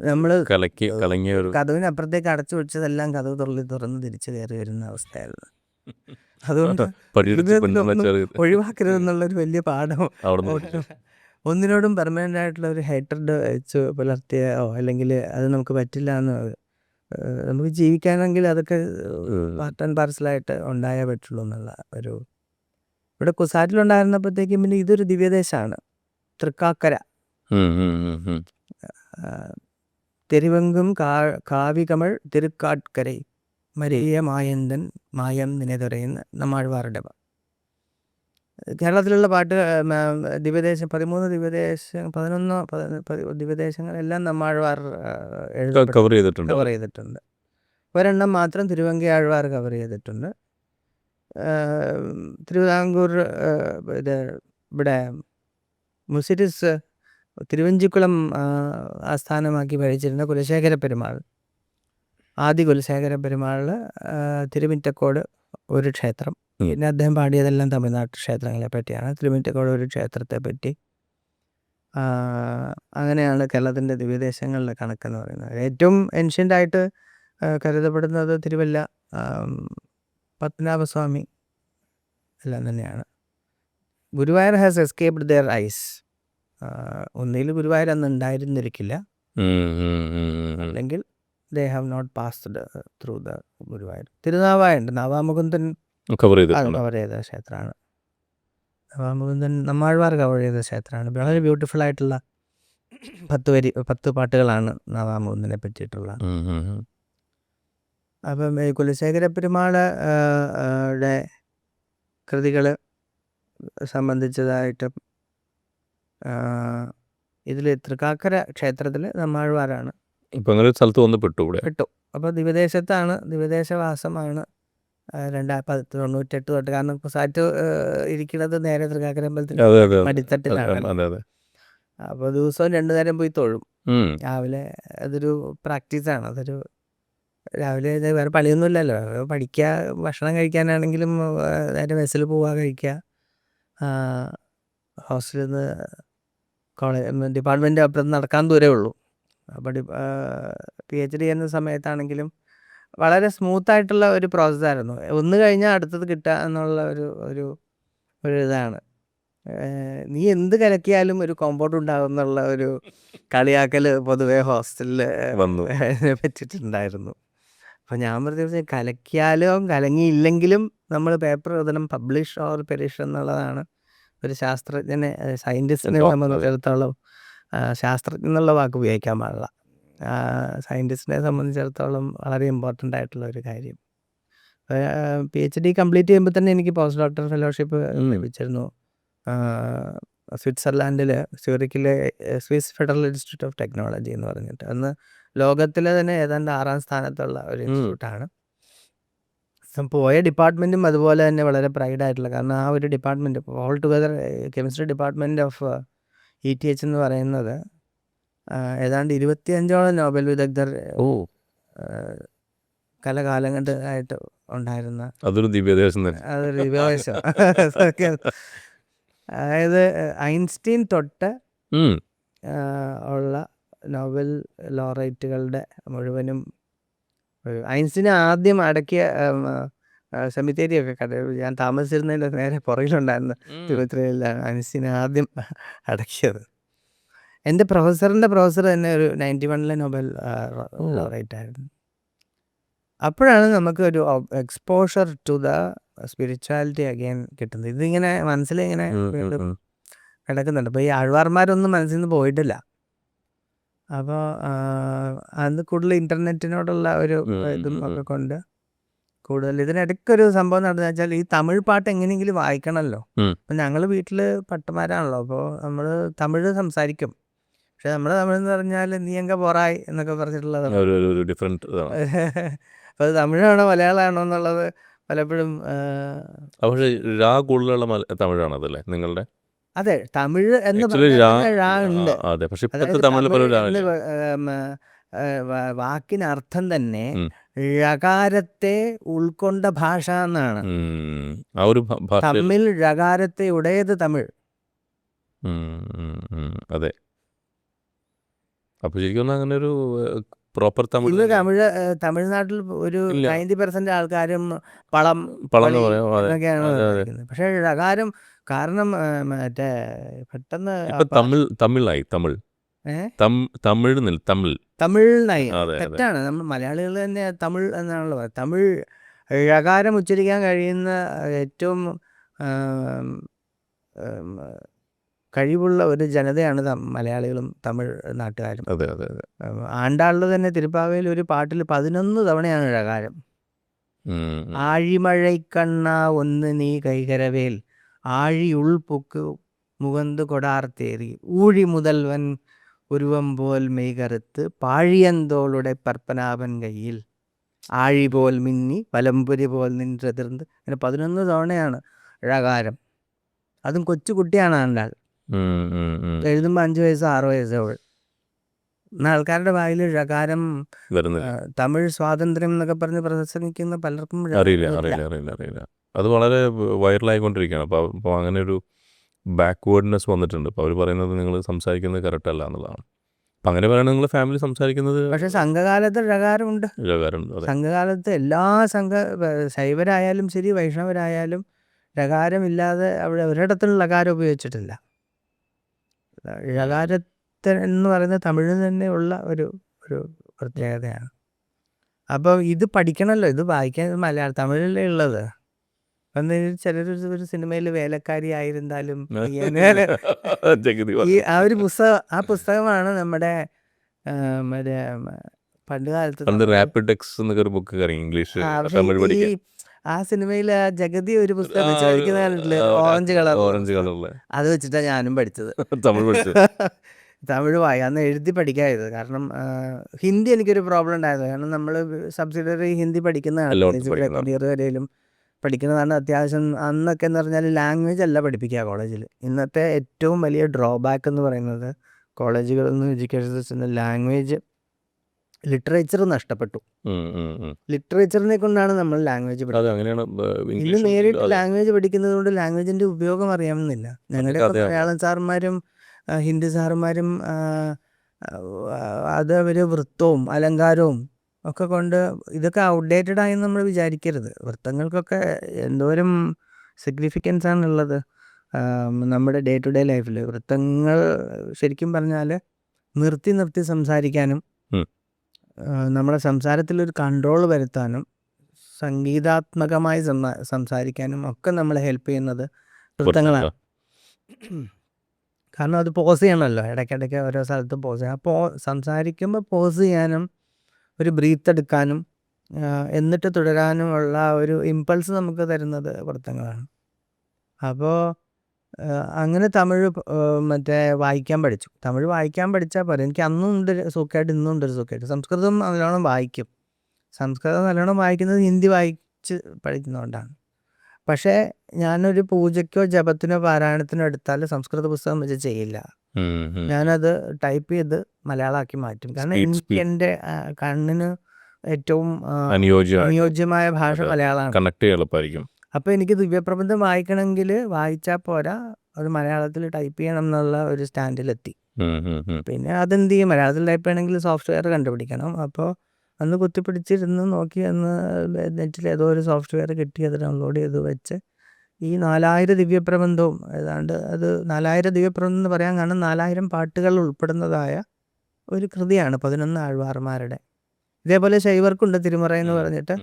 നമ്മൾ കഥവിനപ്പുറത്തേക്ക് അടച്ചു വെച്ചതെല്ലാം കഥവ് തുറന്ന് തിരിച്ചു കയറി വരുന്ന അവസ്ഥയായിരുന്നു. അതുകൊണ്ട് ഒഴിവാക്കരുതെന്നുള്ളൊരു വലിയ പാഠം ഒന്നിനോടും പെർമനൻ്റ് ആയിട്ടുള്ള ഒരു ഹേറ്റഡ് വെച്ച് പുലർത്തിയോ അല്ലെങ്കിൽ അത് നമുക്ക് പറ്റില്ല എന്ന് നമുക്ക് ജീവിക്കാനെങ്കിൽ അതൊക്കെ പാർട്ട് ആൻഡ് പാർസലായിട്ട് ഉണ്ടായേ പറ്റുള്ളൂ എന്നുള്ള ഒരു ഇവിടെ കുസാറ്റിലുണ്ടായിരുന്നപ്പോഴത്തേക്കും പിന്നെ ഇതൊരു ദിവ്യദേശമാണ്. തൃക്കാക്കര തെരുവെങ്കും കാവികമൾ തിരുക്കാട്കരൈ മരിയ മായന്തൻ മായം നിനെതുറയുന്ന നമ്മാഴ്വാറുടെ കേരളത്തിലുള്ള പാട്ട് ദിവ്യദേശം 11 ദിവ്യദേശങ്ങളെല്ലാം നമ്മാഴ്വാർ കവർ ചെയ്തിട്ടുണ്ട്. കവർ ചെയ്തിട്ടുണ്ട്. ഒരെണ്ണം മാത്രം തിരുവങ്കി ആഴ്വാർ കവർ ചെയ്തിട്ടുണ്ട്. തിരുവിതാംകൂർ ഇത് ഇവിടെ മുസിരിസ് തിരുവഞ്ചിക്കുളം ആസ്ഥാനമാക്കി ഭരിച്ചിരുന്ന കുലശേഖര പെരുമാൾ, ആദി കുലശേഖര പെരുമാൾ തിരുമിറ്റക്കോട് ഒരു ക്ഷേത്രം, പിന്നെ അദ്ദേഹം പാടിയതെല്ലാം തമിഴ്നാട്ട് ക്ഷേത്രങ്ങളെ പറ്റിയാണ്. തിരുമിറ്റക്കോട് ഒരു ക്ഷേത്രത്തെ പറ്റി. അങ്ങനെയാണ് കേരളത്തിൻ്റെ ദിവ്യദേശങ്ങളുടെ കണക്കെന്ന് പറയുന്നത്. ഏറ്റവും ഏൻഷ്യൻ്റായിട്ട് കരുതപ്പെടുന്നത് തിരുവല്ല പത്മനാഭസ്വാമി എല്ലാം തന്നെയാണ്. Guruvayur has escaped their eyes. ഒന്നിൽ ഗുരുവായൂർ അന്ന് ഉണ്ടായിരുന്നിരിക്കില്ല, അല്ലെങ്കിൽ they have not passed through the Guruvayur. തിരുനാവായുണ്ട്, നാവാമുകുന്ദൻ കവർ ചെയ്ത ക്ഷേത്രമാണ്. നാവാമുകുന്ദൻ നമ്മാഴ്വാർ കവർ ചെയ്ത ക്ഷേത്രമാണ്. വളരെ ബ്യൂട്ടിഫുൾ ആയിട്ടുള്ള 10 പാട്ടുകളാണ് നാവാമുകുന്ദനെ പറ്റിയിട്ടുള്ള. അപ്പം ഈ കുലശേഖര പെരുമാളുടെ കൃതികൾ സംബന്ധിച്ചതായിട്ട് ഇതിൽ തൃക്കാക്കര ക്ഷേത്രത്തിൽ നമ്മാഴ്വാരാണ്. ഇപ്പം അങ്ങനെ ഒരു സ്ഥലത്ത് വന്ന് പെട്ടു. അപ്പോൾ ദിവ്യദേശവാസമാണ് 1998 തൊട്ട്. കാരണം കുസാറ്റ് ഇരിക്കുന്നത് നേരെ തൃക്കാക്കര അമ്പലത്തിൽ മടിത്തട്ടിലാണ്. അപ്പോൾ ദിവസവും 2 നേരം പോയി തൊഴും രാവിലെ. അതൊരു പ്രാക്ടീസാണ്. അതൊരു രാവിലെ വേറെ പണിയൊന്നുമില്ലല്ലോ, പഠിക്കുക, ഭക്ഷണം കഴിക്കാനാണെങ്കിലും നേരെ ബസ്സിൽ പോവുക, കഴിക്കുക. ഹോസ്റ്റലിൽ നിന്ന് കോളേജ് ഡിപ്പാർട്ട്മെൻറ്റ് അപ്പുറത്ത് നടക്കാൻ ദൂരമേ ഉള്ളൂ. അപ്പോൾ PhD ചെയ്യുന്ന സമയത്താണെങ്കിലും വളരെ സ്മൂത്തായിട്ടുള്ള ഒരു പ്രോസസ്സായിരുന്നു. ഒന്ന് കഴിഞ്ഞാൽ അടുത്തത് കിട്ടുക എന്നുള്ള ഒരു ഇതാണ്. നീ എന്ത് കലക്കിയാലും ഒരു കോമ്പൗണ്ട് ഉണ്ടാകും എന്നുള്ള ഒരു കളിയാക്കൽ പൊതുവേ ഹോസ്റ്റലിൽ പറ്റിയിട്ടുണ്ടായിരുന്നു. അപ്പോൾ ഞാൻ പറഞ്ഞ കലക്കിയാലും കലങ്ങിയില്ലെങ്കിലും നമ്മൾ പേപ്പർ എഴുതണം, പബ്ലിഷ് ഓർ പെരിഷ് എന്നുള്ളതാണ് ഒരു ശാസ്ത്രജ്ഞനെ, സയൻറ്റിസ്റ്റിനെ സംബന്ധിച്ചിടത്തോളം. ശാസ്ത്രജ്ഞൻ എന്നുള്ള വാക്ക് ഉപയോഗിക്കാൻ പാടില്ല. സയൻറ്റിസ്റ്റിനെ സംബന്ധിച്ചിടത്തോളം വളരെ ഇമ്പോർട്ടൻ്റ് ആയിട്ടുള്ള ഒരു കാര്യം. PhD കംപ്ലീറ്റ് ചെയ്യുമ്പോൾ തന്നെ എനിക്ക് പോസ്റ്റ് ഡോക്ടർ ഫെലോഷിപ്പ് ലഭിച്ചിരുന്നു. സ്വിറ്റ്സർലാൻഡിൽ സ്യൂറിക്കിലെ Swiss Federal Institute of Technology എന്ന് പറഞ്ഞിട്ട്, അന്ന് ലോകത്തിലെ തന്നെ ഏതാണ്ട് 6ാം സ്ഥാനത്തുള്ള ഒരു ഇൻസ്റ്റിറ്റ്യൂട്ടാണ്. പോയ ഡിപ്പാർട്ട്മെൻറ്റും അതുപോലെ തന്നെ വളരെ പ്രൈഡായിട്ടുള്ള, കാരണം ആ ഒരു department all together chemistry department of ETH എന്ന് പറയുന്നത് ഏതാണ്ട് 25ഓളം നോബൽ വിദഗ്ധർ കാലഘട്ടമായിട്ട് ഉണ്ടായിരുന്ന അതൊരു ദിവ്യദേശം. അതായത് ഐൻസ്റ്റീൻ തൊട്ട് ഉള്ള നോബൽ ലോറേറ്റുകളുടെ മുഴുവനും. ഐൻസ്റ്റീനെ ആദ്യം അടക്കിയ സെമിത്തേരിയൊക്കെ ഞാൻ താമസിച്ചിരുന്നതിൻ്റെ നേരെ പുറകിലുണ്ടായിരുന്ന തിരുവനന്തപുരത്തിലാണ് ഐൻസ്റ്റീനെ ആദ്യം അടക്കിയത്. എൻ്റെ പ്രൊഫസറിൻ്റെ പ്രൊഫസർ തന്നെ ഒരു 91 നോബൽ ലോറേറ്റ് ആയിരുന്നു. അപ്പോഴാണ് നമുക്ക് ഒരു exposure to the spirituality again കിട്ടുന്നത്. ഇതിങ്ങനെ മനസ്സിലിങ്ങനെ കിടക്കുന്നുണ്ട്. അപ്പോൾ ഈ ആഴ്വാർമാരൊന്നും മനസ്സിൽ നിന്ന് പോയിട്ടില്ല. അപ്പോൾ അത് കൂടുതൽ ഇൻ്റർനെറ്റിനോടുള്ള ഒരു ഇതും ഒക്കെ കൊണ്ട് കൂടുതൽ. ഇതിനിടയ്ക്കൊരു സംഭവം നടന്നു വെച്ചാൽ, ഈ തമിഴ് പാട്ട് എങ്ങനെയെങ്കിലും വായിക്കണമല്ലോ. അപ്പം ഞങ്ങൾ വീട്ടിൽ പട്ടന്മാരാണല്ലോ, അപ്പോൾ നമ്മൾ തമിഴ് സംസാരിക്കും. പക്ഷെ നമ്മുടെ തമിഴ് എന്ന് പറഞ്ഞാൽ നീ എങ്ക പോറായി എന്നൊക്കെ പറഞ്ഞിട്ടുള്ളത്. അപ്പോൾ അത് തമിഴാണോ മലയാളമാണോ എന്നുള്ളത് പലപ്പോഴും. പക്ഷേ കൂടുതലുള്ള തമിഴാണതല്ലേ നിങ്ങളുടെ? അതെ, തമിഴ് എന്ന് ഉണ്ട്. വാക്കിനർത്ഥം തന്നെ ഴകാരത്തെ ഉൾക്കൊണ്ട ഭാഷ എന്നാണ്. തമിഴ് ഴകാരത്തെ ഉടയത് തമിഴ്. അതെ. അപ്പോൾ ശരിക്കും അങ്ങനെ ഒരു പ്രോപ്പർ തമിഴ് ഇന്ന് തന്നെ. തമിഴ്നാട്ടിൽ ഒരു ഇല്ല 90% ആൾക്കാരും പളം പളം എന്ന് വളി പറയാം. അതെ എന്നൊക്കെയാണ് അതെ അതെ. സംസാരിക്കുന്നത്. പക്ഷേ ഴകാരം കാരണം മറ്റേ പെട്ടെന്ന് ഇപ്പൊ തമിഴായി തമിഴ് ഏ തമിഴ് തമിഴ്. തമിഴ്നായി അതെ അതെ. തെറ്റാണ്. നമ്മൾ മലയാളികൾ തന്നെ തമിഴ് എന്നാണല്ലോ പറയുന്നത്. തമിഴ് ഴകാരം ഉച്ചരിക്കാൻ കഴിയുന്ന ഏറ്റവും ആം, ആം, കഴിവുള്ള ഒരു ജനതയാണ് മലയാളികളും തമിഴ് നാട്ടുകാരും. അതെ അതെ അതെ. ആണ്ടാളുടെ തന്നെ തിരുപ്പാവയിൽ ഒരു പാട്ടിൽ 11 തവണയാണ് ഴകാരം. ഉം, ഉം. ആഴിമഴൈക്കണ്ണ ഒന്ന് നീ കൈകരവേൽ ആഴി ഉൾപൊക്ക് മുകந்து കൊടാർത്തേറി ഊഴി മുതൽവൻ ഉരുവം പോൽ മെയ്കറുത്ത് പാഴിയന്തോളുടെ പർപ്പനാഭൻ കയ്യിൽ ആഴി പോൽ മിന്നി വലമ്പുരി പോൽ നിன்றതിർന്ന് അങ്ങനെ 11 തവണയാണ് ഴകാരം. അതും കൊച്ചു കുട്ടിയാണ് ആണ്ടാൾ. ഉം, ഉം, ഉം. എഴുതുമ്പോൾ 5 വയസ്സോ 6 വയസ്സോ അവൾ. ഇന്ന് ആൾക്കാരുടെ വായിൽ ഴകാരം വരുന്നില്ല. തമിഴ് സ്വാതന്ത്ര്യം എന്നൊക്കെ പറഞ്ഞ് പ്രസംഗിക്കുന്ന പലർക്കും അറിയില്ല ഇല്ല. അറിയില്ല അറിയില്ല അറിയില്ല. അത് വളരെ വൈറലായിക്കൊണ്ടിരിക്കുകയാണ്. അപ്പോൾ അങ്ങനെ ഒരു ബാക്ക്വേർഡ്നെസ് വന്നിട്ടുണ്ട്. അപ്പോൾ അവർ പറയുന്നത് നിങ്ങൾ സംസാരിക്കുന്നത് കറക്റ്റ് അല്ല എന്നുള്ളതാണ്. അപ്പം അങ്ങനെ പറയുകയാണെങ്കിൽ നിങ്ങൾ ഫാമിലി സംസാരിക്കുന്നത് പക്ഷെ സംഘകാലത്ത് ഴകാരമുണ്ട്. ഴകാരമുണ്ട്. അതെ. സംഘകാലത്ത് എല്ലാ ശൈവരായാലും ശരി വൈഷ്ണവരായാലും ഴകാരമില്ലാതെ അവിടെ ഒരിടത്തും ഴകാരം ഉപയോഗിച്ചിട്ടില്ല. ഴകാരത്തെ എന്ന് പറയുന്നത് തമിഴിൽ തന്നെ ഉള്ള ഒരു ഒരു പ്രത്യേകതയാണ്. അപ്പോൾ ഇത് പഠിക്കണമല്ലോ, ഇത് വായിക്കാൻ തമിഴിലേ ഉള്ളത്. അന്ന് ചിലർ ഒരു സിനിമയിൽ വേലക്കാരി ആയിരുന്നാലും ജഗതി ആ ഒരു പുസ്തകമാണ് നമ്മുടെ മറ്റേ പണ്ട് കാലത്ത് പണ്ട് റാപ്പിഡ് ടെക്സ് എന്നൊക്കെ ഒരു ബുക്ക് ഇറങ്ങി ഇംഗ്ലീഷ് തമിഴ് പഠിക്കാൻ. ആ സിനിമയിൽ ജഗതി ഒരു പുസ്തകം വെച്ച് പഠിക്കുന്ന കണ്ടിട്ടില്ലേ, ഓറഞ്ച് കളറിലെ അത് വെച്ചിട്ടാണ് ഞാനും പഠിച്ചത്. തമിഴ് പഠിച്ചു. തമിഴ് അന്ന് എഴുതി പഠിക്കായത്. കാരണം ഹിന്ദി എനിക്കൊരു പ്രോബ്ലം ഉണ്ടായിരുന്നു. കാരണം നമ്മൾ സബ്സിഡറി ഹിന്ദി പഠിക്കുന്നതാണ്. കൊടിയർ വരെയും പഠിക്കുന്നതാണ്. അത്യാവശ്യം അന്നൊക്കെ എന്ന് പറഞ്ഞാൽ ലാംഗ്വേജ് അല്ല പഠിപ്പിക്കുക കോളേജിൽ. ഇന്നത്തെ ഏറ്റവും വലിയ ഡ്രോബാക്ക് എന്ന് പറയുന്നത് കോളേജുകളിൽ നിന്ന് എഡ്യൂക്കേഷൻ സിസ്റ്റത്തിൽ ലാംഗ്വേജ് ലിറ്ററേച്ചർ നഷ്ടപ്പെട്ടു. ലിറ്ററേച്ചറിനെ കൊണ്ടാണ് നമ്മൾ ലാംഗ്വേജ് പഠിക്കുന്നത്. ഇന്ന് നേരിട്ട് ലാംഗ്വേജ് പഠിക്കുന്നത് കൊണ്ട് ലാംഗ്വേജിൻ്റെ ഉപയോഗം അറിയാമെന്നില്ല. ഞങ്ങളുടെയൊക്കെ മലയാളം സാറുമാരും ഹിന്ദി സാറുമാരും അത് അവർ വൃത്തവും അലങ്കാരവും ഒക്കെ കൊണ്ട് ഇതൊക്കെ ഔട്ട്ഡേറ്റഡ് ആയെന്ന് നമ്മൾ വിചാരിക്കരുത്. വൃത്തങ്ങൾക്കൊക്കെ എന്തോരം സിഗ്നിഫിക്കൻസ് ആണുള്ളത് നമ്മുടെ ഡേ ടു ഡേ ലൈഫിൽ. വൃത്തങ്ങൾ ശരിക്കും പറഞ്ഞാൽ നിർത്തി സംസാരിക്കാനും നമ്മുടെ സംസാരത്തിലൊരു കൺട്രോൾ വരുത്താനും സംഗീതാത്മകമായി സംസാരിക്കാനും ഒക്കെ നമ്മളെ ഹെൽപ്പ് ചെയ്യുന്നത് വൃത്തങ്ങളാണ്. കാരണം അത് പോസ് ചെയ്യണമല്ലോ, ഇടയ്ക്കിടയ്ക്ക് ഓരോ സ്ഥലത്ത് പോസ് ചെയ്യാം. അപ്പോൾ സംസാരിക്കുമ്പോൾ പോസ് ചെയ്യാനും ഒരു ബ്രീത്ത് എടുക്കാനും എന്നിട്ട് തുടരാനുമുള്ള ഒരു ഇമ്പൾസ് നമുക്ക് തരുന്നത് വൃത്തങ്ങളാണ്. അപ്പോൾ അങ്ങനെ തമിഴ് വായിക്കാൻ പഠിച്ചു. തമിഴ് വായിക്കാൻ പഠിച്ചാൽ പോരെ. എനിക്ക് അന്നും ഉണ്ട് സുഖമായിട്ട്, ഇന്നും ഉണ്ട് സുഖമായിട്ട്. സംസ്കൃതം നല്ലോണം വായിക്കും. സംസ്കൃതം നല്ലോണം വായിക്കുന്നത് ഹിന്ദി വായിച്ച് പഠിക്കുന്നതുകൊണ്ടാണ്. പക്ഷേ ഞാനൊരു പൂജയ്ക്കോ ജപത്തിനോ പാരായണത്തിനോ എടുത്താൽ സംസ്കൃത പുസ്തകം വെച്ച് ചെയ്യില്ല. ഞാനത് ടൈപ്പ് ചെയ്ത് മലയാളമാക്കി മാറ്റും. കാരണം എനിക്ക് എൻ്റെ കണ്ണിന് ഏറ്റവും അനുയോജ്യമായ ഭാഷ മലയാളമാണ്. കണക്ട് ചെയ്യാൻ എളുപ്പമായിരിക്കും. അപ്പോൾ എനിക്ക് ദിവ്യപ്രബന്ധം വായിക്കണമെങ്കിൽ വായിച്ചാൽ പോരാ, അത് മലയാളത്തിൽ ടൈപ്പ് ചെയ്യണം എന്നുള്ള ഒരു സ്റ്റാൻഡിലെത്തി. പിന്നെ അതെന്ത് ചെയ്യും, മലയാളത്തിൽ ടൈപ്പ് ചെയ്യണമെങ്കിൽ സോഫ്റ്റ്വെയർ കണ്ടുപിടിക്കണം. അപ്പോൾ അന്ന് കുത്തിപ്പിടിച്ചിരുന്ന് നോക്കി, അന്ന് നെറ്റിൽ ഏതോ ഒരു സോഫ്റ്റ്വെയർ കിട്ടി, അത് ഡൗൺലോഡ് ചെയ്ത് വെച്ച് ഈ 4000 ദിവ്യപ്രബന്ധവും ഏതാണ്ട് അത് 4000 ദിവ്യപ്രബന്ധം എന്ന് പറയാൻ കാരണം 4000 പാട്ടുകൾ ഉൾപ്പെടുന്നതായ ഒരു കൃതിയാണ് 11 ആഴ്വാർമാരുടെ. ഇതേപോലെ ശൈവർക്കുണ്ട് തിരുമറ എന്ന് പറഞ്ഞിട്ട്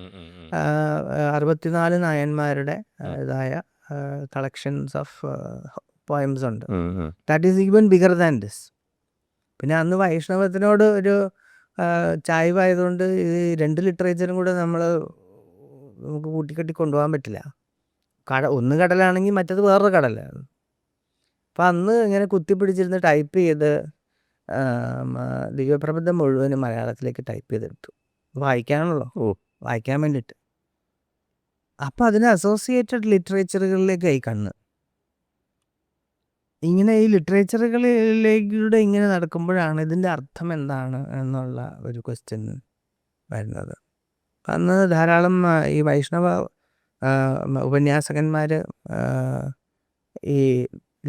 64 നായന്മാരുടെ ഇതായ കളക്ഷൻസ് ഓഫ് പോയംസ് ഉണ്ട്. That is even bigger than this. പിന്നെ അന്ന് വൈഷ്ണവത്തിനോട് ഒരു ചായ്വായതുകൊണ്ട് ഈ 2 ലിറ്ററേച്ചറും കൂടെ നമുക്ക് കൂട്ടിക്കെട്ടി കൊണ്ടുപോകാൻ പറ്റില്ല. ഒന്ന് കടലാണെങ്കിൽ മറ്റത് വേറൊരു കടലാണ്. അപ്പം അന്ന് ഇങ്ങനെ കുത്തിപ്പിടിച്ചിരുന്ന് ടൈപ്പ് ചെയ്ത് ദിവ്യപ്രബന്ധം മുഴുവനും മലയാളത്തിലേക്ക് ടൈപ്പ് ചെയ്തെടുത്തു. വായിക്കാണല്ലോ, വായിക്കാൻ വേണ്ടിയിട്ട്. അപ്പം അതിന് അസോസിയേറ്റഡ് ലിറ്ററേച്ചറുകളിലേക്കായി കണ്ണ്. ഇങ്ങനെ ഈ ലിറ്ററേച്ചറുകളിലൂടെ ഇങ്ങനെ നടക്കുമ്പോഴാണ് ഇതിൻ്റെ അർത്ഥം എന്താണ് എന്നുള്ള ഒരു ക്വസ്റ്റ്യൻ വരുന്നത്. അന്ന് ധാരാളം ഈ വൈഷ്ണവ ഉപന്യാസകന്മാർ ഈ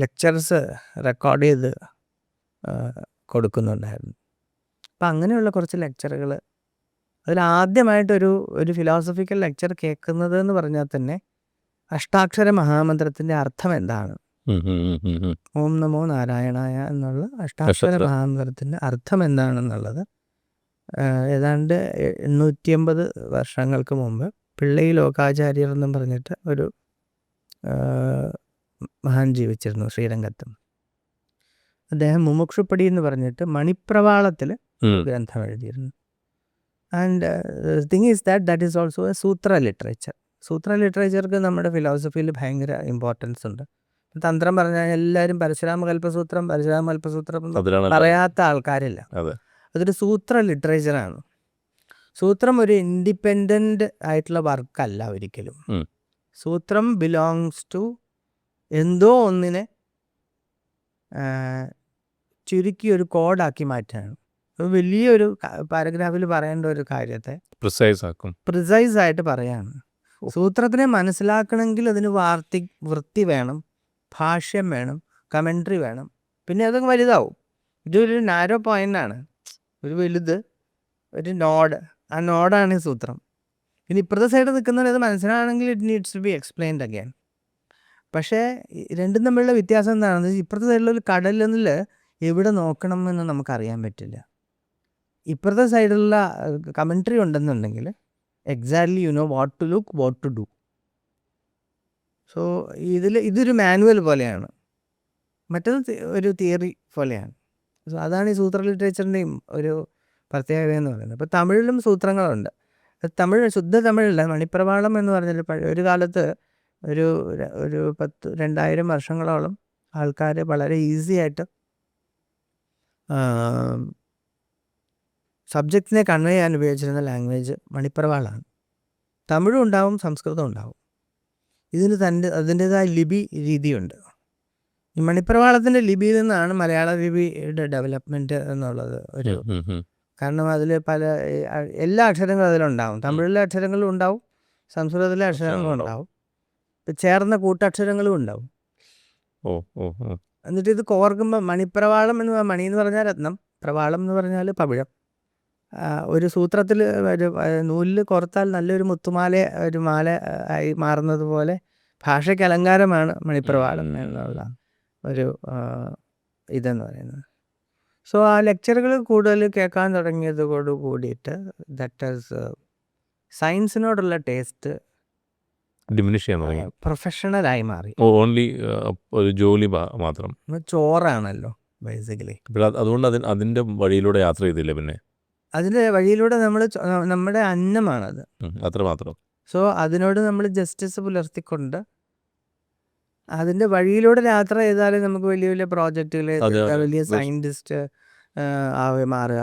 ലെക്ചർസ് റെക്കോർഡ് ചെയ്ത് കൊടുക്കുന്നുണ്ടായിരുന്നു. അപ്പം അങ്ങനെയുള്ള കുറച്ച് ലെക്ചറുകൾ, അതിലാദ്യമായിട്ടൊരു ഫിലോസഫിക്കൽ ലെക്ചർ കേൾക്കുന്നത് എന്ന് പറഞ്ഞാൽ തന്നെ അഷ്ടാക്ഷര മഹാമന്ത്രത്തിൻ്റെ അർത്ഥം എന്താണ്, ഓം നമോ നാരായണായ എന്നുള്ള അഷ്ടാക്ഷര മഹാമന്ത്രത്തിൻ്റെ അർത്ഥം എന്താണെന്നുള്ളത് ഏതാണ്ട് 850 വർഷങ്ങൾക്ക് മുമ്പ് പിള്ളൈ ലോകാചാര്യർ എന്നും പറഞ്ഞിട്ട് ഒരു മഹാൻ ജീവിച്ചിരുന്നു ശ്രീരംഗത്തും. അദ്ദേഹം മുമുക്ഷുപ്പടി എന്ന് പറഞ്ഞിട്ട് മണിപ്രവാളത്തിൽ ഗ്രന്ഥം എഴുതിയിരുന്നു. And thing is that is also a sutra literature. Sutra ലിറ്ററേച്ചർക്ക് നമ്മുടെ ഫിലോസഫിയിൽ ഭയങ്കര ഇമ്പോർട്ടൻസ് ഉണ്ട്. തന്ത്രം പറഞ്ഞാൽ എല്ലാവരും പരശുരാമ കൽപ്പസൂത്രം പറയാത്ത ആൾക്കാരില്ല. അതൊരു സൂത്ര ലിറ്ററേച്ചറാണ്. സൂത്രം ഒരു ഇൻഡിപെൻഡൻ്റ് ആയിട്ടുള്ള വർക്കല്ല ഒരിക്കലും. സൂത്രം ബിലോങ്സ് ടു എന്തോ ഒന്നിനെ ചുരുക്കി ഒരു കോഡാക്കി മാറ്റാണ്. വലിയൊരു പാരഗ്രാഫിൽ പറയേണ്ട ഒരു കാര്യത്തെ പ്രിസൈസ് ആയിട്ട് പറയാണ്. സൂത്രത്തിനെ മനസ്സിലാക്കണമെങ്കിൽ അതിന് വൃത്തി വേണം, ഭാഷ്യം വേണം, കമൻട്രി വേണം, പിന്നെ അതൊക്കെ വലുതാവും. ഇതൊരു നാരോ പോയിൻ്റാണ്, ഒരു വലുത്, ഒരു നോഡ്. ആ നോഡാണ് ഈ സൂത്രം. ഇനി ഇപ്പുറത്തെ സൈഡ് നിൽക്കുന്നത് അത് മനസ്സിലാണെങ്കിൽ it needs to be explained again. പക്ഷേ രണ്ടും തമ്മിലുള്ള വ്യത്യാസം എന്താണെന്ന് വെച്ചാൽ ഇപ്പുറത്തെ സൈഡിലൊരു കടലിൽ എവിടെ നോക്കണം എന്ന് നമുക്കറിയാൻ പറ്റില്ല. ഇപ്പുറത്തെ സൈഡിലുള്ള കമൻട്രി ഉണ്ടെന്നുണ്ടെങ്കിൽ exactly you know what to look, what to do. So ഇതൊരു മാനുവൽ പോലെയാണ്, മറ്റേത് ഒരു തിയറി പോലെയാണ്. സോ അതാണ് ഈ സൂത്ര ലിറ്ററേച്ചറിൻ്റെയും ഒരു പ്രത്യേകത എന്ന് പറയുന്നത്. അപ്പോൾ തമിഴിലും സൂത്രങ്ങളുണ്ട്. തമിഴ് ശുദ്ധ തമിഴില്ല. മണിപ്രവാളം എന്ന് പറഞ്ഞാൽ ഒരു കാലത്ത് ഒരു 2000 വർഷങ്ങളോളം ആൾക്കാർ വളരെ ഈസി ആയിട്ട് സബ്ജക്റ്റിനെ കൺവേ ചെയ്യാൻ ഉപയോഗിച്ചിരുന്ന ലാംഗ്വേജ് മണിപ്രവാളമാണ്. തമിഴും ഉണ്ടാവും, സംസ്കൃതം ഉണ്ടാവും. ഇതിന് അതിൻ്റേതായ ലിപി രീതിയുണ്ട്. ഈ മണിപ്രവാളത്തിൻ്റെ ലിപിയിൽ നിന്നാണ് മലയാള ലിപിയുടെ ഡെവലപ്മെൻറ്റ് എന്നുള്ളത് ഒരു കാരണം അതിൽ എല്ലാ അക്ഷരങ്ങളും അതിലുണ്ടാവും. തമിഴിലെ അക്ഷരങ്ങളും ഉണ്ടാവും, സംസ്കൃതത്തിലെ അക്ഷരങ്ങളും ഉണ്ടാവും, ചേർന്ന കൂട്ടക്ഷരങ്ങളും ഉണ്ടാവും. എന്നിട്ട് ഇത് കോർക്കുമ്പോൾ മണിപ്രവാളം മണി എന്ന് പറഞ്ഞാൽ രത്നം, പ്രവാളം എന്ന് പറഞ്ഞാൽ പവിഴം. ഒരു സൂത്രത്തിൽ ഒരു നൂലിൽ കോർത്താൽ നല്ലൊരു മുത്തുമാല, ഒരു മാല ആയി മാറുന്നത് പോലെ ഭാഷയ്ക്ക് അലങ്കാരമാണ് മണിപ്രവാളം എന്നുള്ള ഒരു ഇതെന്ന് പറയുന്നത്. സോ ആ ലെക്ചറുകൾ കൂടുതൽ കേൾക്കാൻ തുടങ്ങിയതോട് കൂടിയിട്ട് ദാറ്റ് ഈസ് സയൻസിനോടുള്ള ടേസ്റ്റ് ഡിമിനിഷ് ചെയ്യാൻ തുടങ്ങി, പ്രൊഫഷണലായി മാറി. ഓൺലി ഒരു ജോലി മാത്രം, ചോറാണല്ലോ ബേസിക്കലി. അതുകൊണ്ട് അതിൻ്റെ വഴിയിലൂടെ യാത്ര ചെയ്തില്ല. പിന്നെ അതിൻ്റെ വഴിയിലൂടെ നമ്മുടെ അന്നമാണത്, അത്രമാത്രം. സോ അതിനോട് നമ്മൾ ജസ്റ്റിസ് പുലർത്തിക്കൊണ്ട് അതിൻ്റെ വഴിയിലൂടെ യാത്ര ചെയ്താലേ നമുക്ക് വലിയ വലിയ പ്രോജക്റ്റുകൾ, വലിയ സയൻറ്റിസ്റ്റ് മാറുക.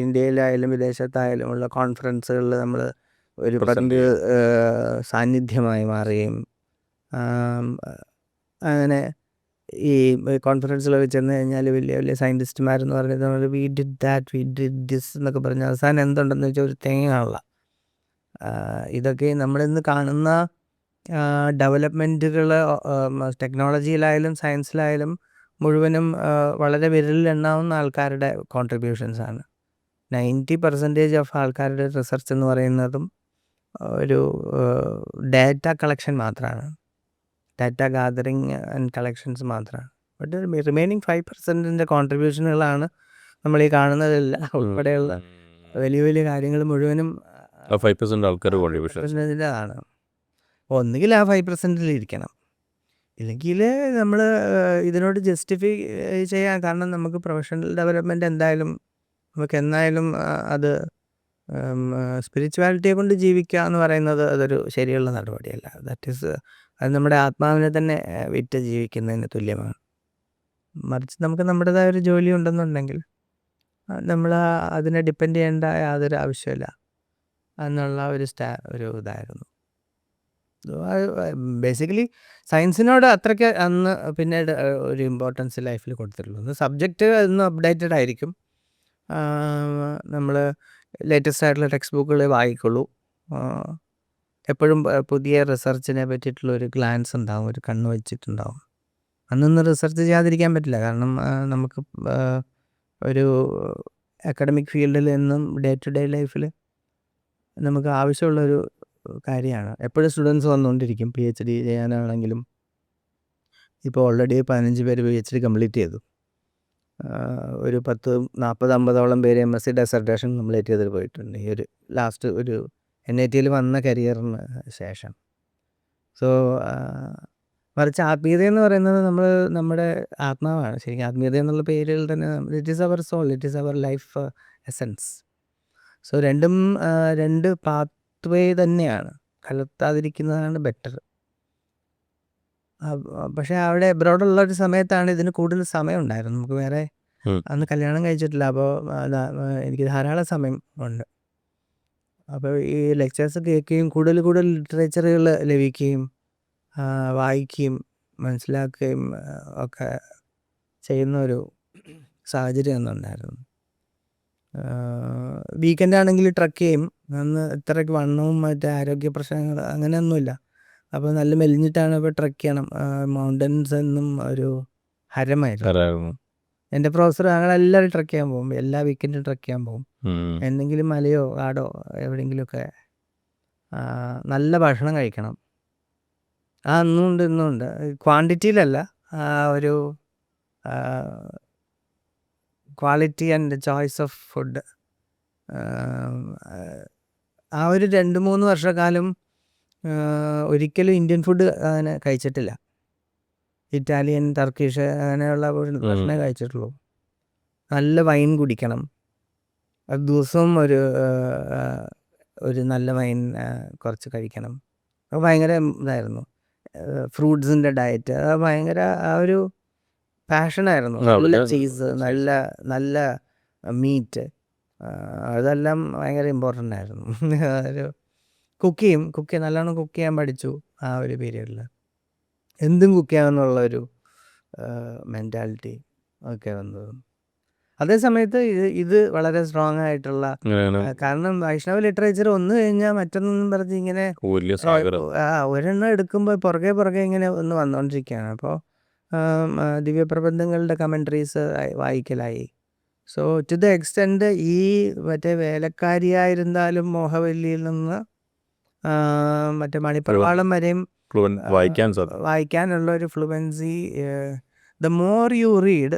ഇന്ത്യയിലായാലും വിദേശത്തായാലും ഉള്ള കോൺഫറൻസുകളിൽ നമ്മൾ ഒരു സാന്നിധ്യമായി മാറുകയും അങ്ങനെ ഈ കോൺഫറൻസിലൊക്കെ ചെന്ന് കഴിഞ്ഞാൽ വലിയ വലിയ സയൻറ്റിസ്റ്റുമാരെന്ന് പറയുന്നത് നമ്മൾ we did that, we did this എന്നൊക്കെ പറഞ്ഞാൽ അവസാനം എന്തുണ്ടെന്ന് വെച്ചാൽ ഒരു തേങ്ങയുള്ള ഇതൊക്കെ നമ്മളിന്ന് കാണുന്ന ഡെവലപ്മെൻറ്റുകൾ ടെക്നോളജിയിലായാലും സയൻസിലായാലും മുഴുവനും വളരെ വിരലിലെണ്ണാവുന്ന ആൾക്കാരുടെ കോൺട്രിബ്യൂഷൻസാണ്. 90% ഓഫ് ആൾക്കാരുടെ റിസർച്ച് എന്ന് പറയുന്നതും ഒരു ഡാറ്റ കളക്ഷൻ മാത്രമാണ്, ഡാറ്റ ഗാദറിങ് ആൻഡ് കളക്ഷൻസ് മാത്രമാണ്. ബട്ട് റിമൈനിങ് 5% കോൺട്രിബ്യൂഷനുകളാണ് നമ്മൾ ഈ കാണുന്നതെല്ലാം ഉൾപ്പെടെയുള്ള വലിയ വലിയ കാര്യങ്ങൾ മുഴുവനും 5% ആൾക്കാർ കോൺട്രിബ്യൂഷനാണ്. ഒന്നുകിൽ ആ 5% ഇരിക്കണം, ഇല്ലെങ്കിൽ നമ്മൾ ഇതിനോട് ജസ്റ്റിഫൈ ചെയ്യാൻ, കാരണം നമുക്ക് പ്രൊഫഷണൽ ഡെവലപ്മെൻറ്റ് എന്തായാലും നമുക്ക് എന്നായാലും അത് സ്പിരിച്വാലിറ്റിയെ കൊണ്ട് ജീവിക്കുക എന്ന് പറയുന്നത് അതൊരു ശരിയുള്ള നടപടിയല്ല. ദാറ്റ് ഈസ് അത് നമ്മുടെ ആത്മാവിനെ തന്നെ വിറ്റ് ജീവിക്കുന്നതിന് തുല്യമാണ്. മറിച്ച് നമുക്ക് നമ്മുടേതായ ഒരു ജോലി ഉണ്ടെന്നുണ്ടെങ്കിൽ നമ്മൾ അതിനെ ഡിപ്പെൻഡ് ചെയ്യേണ്ട യാതൊരു ആവശ്യമില്ല എന്നുള്ള ഒരു ഇതായിരുന്നു. ബേസിക്കലി സയൻസിനോട് അത്രയ്ക്ക് അന്ന് പിന്നീട് ഒരു ഇമ്പോർട്ടൻസ് ലൈഫിൽ കൊടുത്തിട്ടുള്ളൂ. സബ്ജക്റ്റ് അതൊന്നും അപ്ഡേറ്റഡ് ആയിരിക്കും, നമ്മൾ ലേറ്റസ്റ്റ് ആയിട്ടുള്ള ടെക്സ്റ്റ് ബുക്കുകൾ വായിക്കുള്ളൂ, എപ്പോഴും പുതിയ റിസർച്ചിനെ പറ്റിയിട്ടുള്ളൊരു ഗ്ലാൻസ് ഉണ്ടാവും, ഒരു കണ്ണ് വെച്ചിട്ടുണ്ടാവും. അന്നൊന്നും റിസർച്ച് ചെയ്യാതിരിക്കാൻ പറ്റില്ല, കാരണം നമുക്ക് ഒരു അക്കാഡമിക് ഫീൽഡിൽ നിന്നും ഡേ ടു ഡേ ലൈഫിൽ നമുക്ക് ആവശ്യമുള്ളൊരു കാര്യമാണ്. എപ്പോഴും സ്റ്റുഡൻസ് വന്നുകൊണ്ടിരിക്കും. PhD ചെയ്യാനാണെങ്കിലും ഇപ്പോൾ ഓൾറെഡി 15 പേര് PhD കംപ്ലീറ്റ് ചെയ്തു. ഒരു 40-50 പേര് MSc ഡെസർട്ടേഷൻ കംപ്ലീറ്റ് ചെയ്തിട്ട് പോയിട്ടുണ്ട് ഈ ഒരു ലാസ്റ്റ് ഒരു NITയിൽ വന്ന കരിയറിന് ശേഷം. സോ മറിച്ച് ആത്മീയത എന്ന് പറയുന്നത് നമ്മുടെ ആത്മാവാണ്. ശരിക്കും ആത്മീയത എന്നുള്ള പേരിൽ തന്നെ it is our soul, it is our life essence. So രണ്ടും രണ്ട് പാത്ത് വേ തന്നെയാണ്. കലർത്താതിരിക്കുന്നതാണ് ബെറ്റർ. പക്ഷേ അവിടെ എബ്രോഡുള്ള ഒരു സമയത്താണ് ഇതിന് കൂടുതൽ സമയം ഉണ്ടായിരുന്നു. നമുക്ക് വേറെ അന്ന് കല്യാണം കഴിച്ചിട്ടില്ല. അപ്പോൾ എനിക്ക് ധാരാളം സമയം ഉണ്ട്. അപ്പോൾ ഈ ലെക്ചേഴ്സ് കേൾക്കുകയും കൂടുതൽ ലിറ്ററേച്ചറുകൾ ലഭിക്കുകയും വായിക്കുകയും മനസ്സിലാക്കുകയും ഒക്കെ ചെയ്യുന്ന ഒരു സാഹചര്യം ഒന്നുണ്ടായിരുന്നു. വീക്കെൻഡ് ആണെങ്കിൽ ട്രക്ക് ചെയ്യും. അന്ന് ഇത്രയ്ക്ക് വണ്ണവും മറ്റേ ആരോഗ്യ പ്രശ്നങ്ങൾ അങ്ങനെയൊന്നുമില്ല. അപ്പോൾ നല്ല മെലിഞ്ഞിട്ടാണ് ഇപ്പോൾ ട്രക്ക് ചെയ്യണം. മൗണ്ടൻസ് എന്നും ഒരു ഹരമായിരുന്നു. എൻ്റെ പ്രൊഫസർ ഞങ്ങളെല്ലാവരും ട്രക്ക് ചെയ്യാൻ പോകും. എല്ലാ വീക്കെൻഡും ട്രക്ക് ചെയ്യാൻ പോകും. എന്തെങ്കിലും മലയോ കാടോ എവിടെയെങ്കിലുമൊക്കെ നല്ല ഭക്ഷണം കഴിക്കണം. അന്നുണ്ട് ഇന്നുണ്ട്. ക്വാണ്ടിറ്റിയിലല്ല, ഒരു quality and choice of food. ആ ഒരു 2-3 വർഷക്കാലം ഒരിക്കലും ഇന്ത്യൻ ഫുഡ് അങ്ങനെ കഴിച്ചിട്ടില്ല. ഇറ്റാലിയൻ, ടർക്കിഷ് അങ്ങനെയുള്ള ഭക്ഷണമേ കഴിച്ചിട്ടുള്ളൂ. നല്ല വൈൻ കുടിക്കണം. ദിവസവും ഒരു നല്ല വൈൻ കുറച്ച് കഴിക്കണം. അത് ഭയങ്കര ഇതായിരുന്നു. ഫ്രൂട്ട്സിൻ്റെ ഡയറ്റ് ഭയങ്കര ആ ഒരു പാഷനായിരുന്നു. നല്ല ചീസ്, നല്ല മീറ്റ്, അതെല്ലാം ഭയങ്കര ഇമ്പോർട്ടൻ്റ് ആയിരുന്നു. ഒരു നല്ലോണം കുക്ക് ചെയ്യാൻ പഠിച്ചു ആ ഒരു പീരീഡിൽ. എന്തും കുക്ക് ചെയ്യാമെന്നുള്ളൊരു മെൻറ്റാലിറ്റി ഒക്കെ വന്നത്. അതേ സമയത്ത് ഇത് വളരെ സ്ട്രോങ് ആയിട്ടുള്ള, കാരണം വൈഷ്ണവ ലിറ്ററേച്ചർ ഒന്ന് കഴിഞ്ഞാൽ മറ്റൊന്നും പറഞ്ഞ് ഇങ്ങനെ ഒരെണ്ണം എടുക്കുമ്പോൾ പുറകെ ഇങ്ങനെ ഒന്ന് വന്നുകൊണ്ടിരിക്കുകയാണ്. അപ്പോൾ ദിവ്യപ്രബന്ധങ്ങളുടെ കമൻട്രീസ് വായിക്കലായി. സോ ടു ദ എക്സ്റ്റെൻഡ് ഈ മറ്റേ വേലക്കാരിയായിരുന്നാലും മോഹവല്ലിയിൽ നിന്ന് മറ്റേ മണിപ്രവാളം വരെയും വായിക്കാനുള്ള ഒരു fluency. The more you read,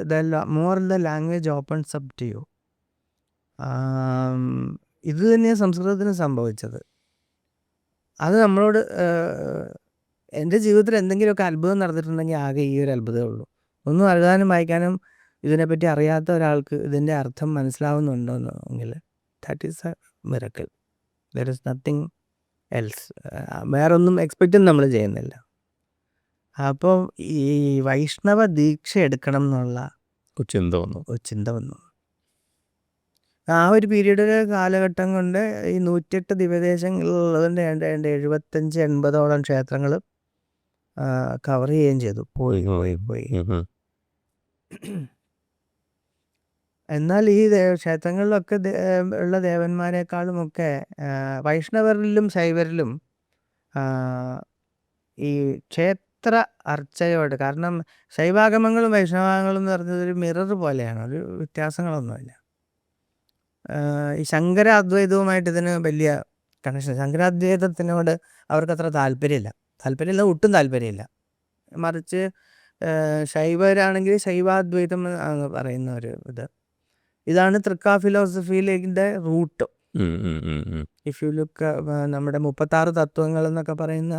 more the language opens up to you. ഇത് തന്നെയാണ് സംസ്കൃതത്തിന് സംഭവിച്ചത്. അത് നമ്മളോട് എൻ്റെ ജീവിതത്തിൽ എന്തെങ്കിലുമൊക്കെ അത്ഭുതം നടന്നിട്ടുണ്ടെങ്കിൽ ആകെ ഈ ഒരു അത്ഭുതമേ ഉള്ളൂ. ഒന്നും എഴുതാനും വായിക്കാനും ഇതിനെപ്പറ്റി അറിയാത്ത ഒരാൾക്ക് ഇതിൻ്റെ അർത്ഥം മനസ്സിലാവുന്നുണ്ടോയെങ്കിൽ that is a miracle. There is nothing else. വേറൊന്നും എക്സ്പെക്റ്റും നമ്മൾ ചെയ്യുന്നില്ല. അപ്പോൾ ഈ വൈഷ്ണവ ദീക്ഷ എടുക്കണം എന്നുള്ള ചിന്ത വന്നു. ആ ഒരു പീരീഡ് കാലഘട്ടം കൊണ്ട് ഈ 108 ദിവ്യദേശങ്ങളുള്ളതിൻ്റെ 75-80ഓളം ക്ഷേത്രങ്ങൾ കവർ ചെയ്യുകയും ചെയ്തു. പോയി. എന്നാൽ ഈ ക്ഷേത്രങ്ങളിലൊക്കെ ഉള്ള ദേവന്മാരെക്കാളുമൊക്കെ വൈഷ്ണവരിലും ശൈവരിലും ഈ ക്ഷേത്ര അർച്ചയോട്, കാരണം ശൈവാഗമങ്ങളും വൈഷ്ണവാഗമങ്ങളും എന്ന് പറഞ്ഞത് ഒരു മിറർ പോലെയാണ്, ഒരു വ്യത്യാസങ്ങളൊന്നുമില്ല. ഈ ശങ്കര അദ്വൈതവുമായിട്ട് ഇതിന് വലിയ കണക്ഷൻ. ശങ്കരാദ്വൈതത്തിനോട് അവർക്കത്ര താല്പര്യമില്ല, ഒട്ടും താല്പര്യമില്ല. മറിച്ച് ശൈവരാണെങ്കിൽ ശൈവാദ്വൈതം എന്ന് പറയുന്ന ഒരു ഇതാണ് തൃക്കാ ഫിലോസഫിയിലെ റൂട്ട്. ഇഫ് യു ലുക്ക്, നമ്മുടെ 36 തത്വങ്ങൾ എന്നൊക്കെ പറയുന്ന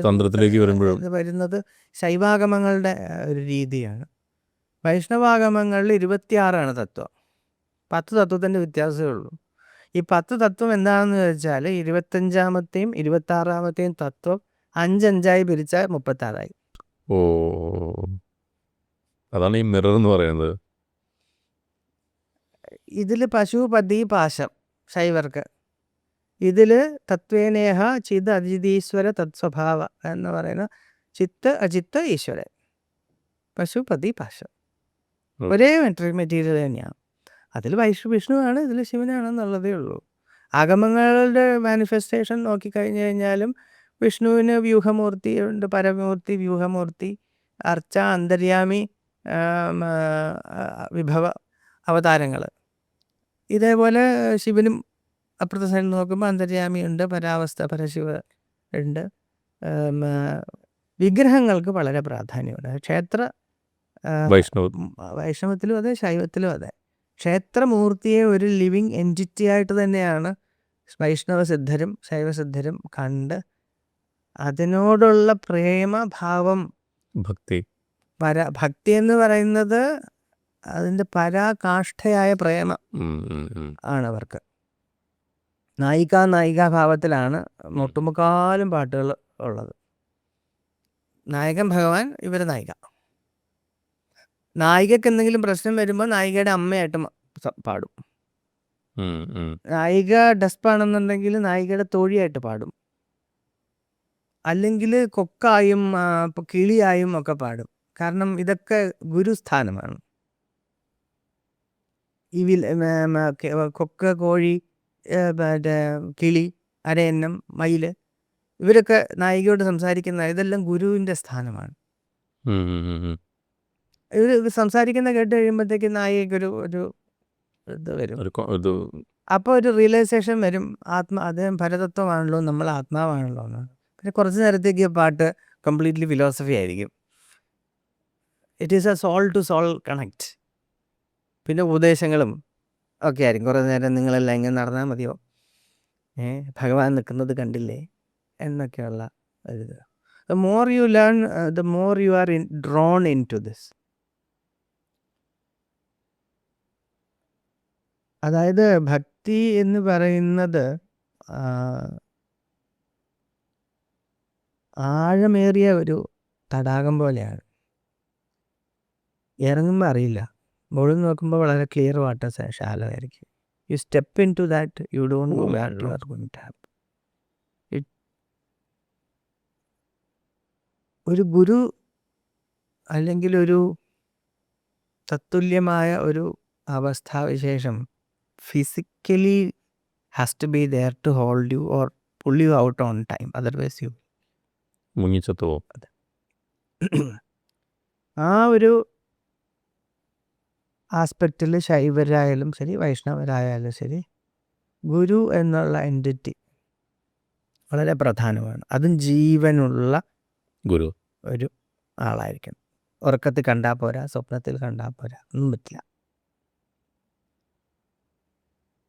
തന്ത്രത്തിലേക്ക് വരുന്നത് ശൈവാഗമങ്ങളുടെ ഒരു രീതിയാണ്. വൈഷ്ണവാഗമങ്ങളിൽ 26 തത്വം. 10 തത്വത്തിൻ്റെ വ്യത്യാസമേ ഉള്ളൂ. ഈ 10 തത്വം എന്താണെന്ന് വെച്ചാൽ 25-ാമത്തെയും 26-ാമത്തെയും തത്വം 5-5 പിരിച്ചാൽ 36. അതാണ് ഈ മിറർ എന്ന് പറയുന്നത്. ഇതിൽ പശു, പതി, പാശം ശൈവർക്ക്. ഇതിൽ തത്വേനേഹ ചിത് അജിതീശ്വര തത്സ്വഭാവ എന്ന് പറയുന്ന ചിത്ത്, അജിത്ത്, ഈശ്വരൻ. പശു, പതി, പാശം ഒരേ മെറ്റീരിയൽ തന്നെയാണ്. അതിൽ വിഷ്ണുവാണ്, ഇതിൽ ശിവനാണെന്നുള്ളതേ ഉള്ളൂ. ആഗമങ്ങളുടെ മാനിഫെസ്റ്റേഷൻ നോക്കിക്കഴിഞ്ഞു കഴിഞ്ഞാലും വിഷ്ണുവിന് വ്യൂഹമൂർത്തി ഉണ്ട്, പരമൂർത്തി, വ്യൂഹമൂർത്തി, അർച്ച, അന്തര്യാമി, വിഭവ അവതാരങ്ങൾ. ഇതേപോലെ ശിവനും അപ്പുറത്തെ സൈഡിൽ നോക്കുമ്പോൾ അന്തര്യാമിയുണ്ട്, പരാവസ്ഥ പരശിവ ഉണ്ട്. വിഗ്രഹങ്ങൾക്ക് വളരെ പ്രാധാന്യമുണ്ട്. വൈഷ്ണവ് വൈഷ്ണവത്തിലും അതെ, ശൈവത്തിലും അതെ. ക്ഷേത്രമൂർത്തിയെ ഒരു ലിവിങ് എൻറ്റിറ്റി ആയിട്ട് തന്നെയാണ് വൈഷ്ണവ സിദ്ധരും ശൈവസിദ്ധരും കണ്ട് അതിനോടുള്ള പ്രേമഭാവം, ഭക്തി ഭക്തി എന്ന് പറയുന്നത് അതിൻ്റെ പരാകാഷ്ഠയായ പ്രേമം ആണ് അവർക്ക്. നായികാഭാവത്തിലാണ് ഒട്ടുമുക്കാലും പാട്ടുകൾ ഉള്ളത്. നായകൻ ഭഗവാൻ, ഇവർ നായിക. നായികക്ക് എന്തെങ്കിലും പ്രശ്നം വരുമ്പോൾ നായികയുടെ അമ്മയായിട്ട് പാടും. നായിക ഡസ്പാണെന്നുണ്ടെങ്കിൽ നായികയുടെ തോഴിയായിട്ട് പാടും. അല്ലെങ്കിൽ കൊക്കായും കിളിയായും ഒക്കെ പാടും. കാരണം ഇതൊക്കെ ഗുരുസ്ഥാനമാണ്. ഈ കൊക്ക്, കോഴി, മറ്റേ കിളി, അരയന്നം, മയിൽ, ഇവരൊക്കെ നായികയോട് സംസാരിക്കുന്ന ഇതെല്ലാം ഗുരുവിൻ്റെ സ്ഥാനമാണ്. ഇവർ സംസാരിക്കുന്ന കേട്ട് കഴിയുമ്പോഴത്തേക്ക് നായികയ്ക്കൊരു ഇത് വരും. അപ്പോൾ ഒരു റിയലൈസേഷൻ വരും, അദ്ദേഹം പരതത്വമാണല്ലോ, നമ്മൾ ആത്മാവാണല്ലോ എന്ന്. പിന്നെ കുറച്ച് നേരത്തേക്ക് പാട്ട് കംപ്ലീറ്റ്ലി ഫിലോസഫി ആയിരിക്കും. It is a soul to soul connect. പിന്നെ ഉപദേശങ്ങളും ഒക്കെ ആയിരിക്കും. കുറേ നേരം നിങ്ങളെല്ലാം ഇങ്ങനെ നടന്നാൽ മതിയോ, ഭഗവാൻ നിൽക്കുന്നത് കണ്ടില്ലേ എന്നൊക്കെയുള്ള ഒരു. The more you learn, the more you are drawn into this. അതായത് ഭക്തി എന്ന് പറയുന്നത് ആഴമേറിയ ഒരു തടാകം പോലെയാണ്. ഇറങ്ങുമ്പോൾ അറിയില്ല, മുകളിൽ നോക്കുമ്പോൾ വളരെ ക്ലിയർ വാട്ടർ, ഷാലോ ആയിരിക്കും. You step into that, you don't know where you are going to happen. ഒരു ഗുരു അല്ലെങ്കിൽ ഒരു തത്തുല്യമായ ഒരു അവസ്ഥാവിശേഷം physically has to be there to hold you or pull you out on time, otherwise you മുങ്ങിച്ചത്തോ. ആ ഒരു ആസ്പെക്റ്റിൽ ശൈവരായാലും ശരി, വൈഷ്ണവരായാലും ശരി, ഗുരു എന്നുള്ള എൻറ്റിറ്റി വളരെ പ്രധാനമാണ്. അതും ജീവനുള്ള ഗുരു ഒരു ആളായിരിക്കണം. ഉറക്കത്തിൽ കണ്ടാൽ പോരാ, സ്വപ്നത്തിൽ കണ്ടാൽ പോരാ, ഒന്നും പറ്റില്ല.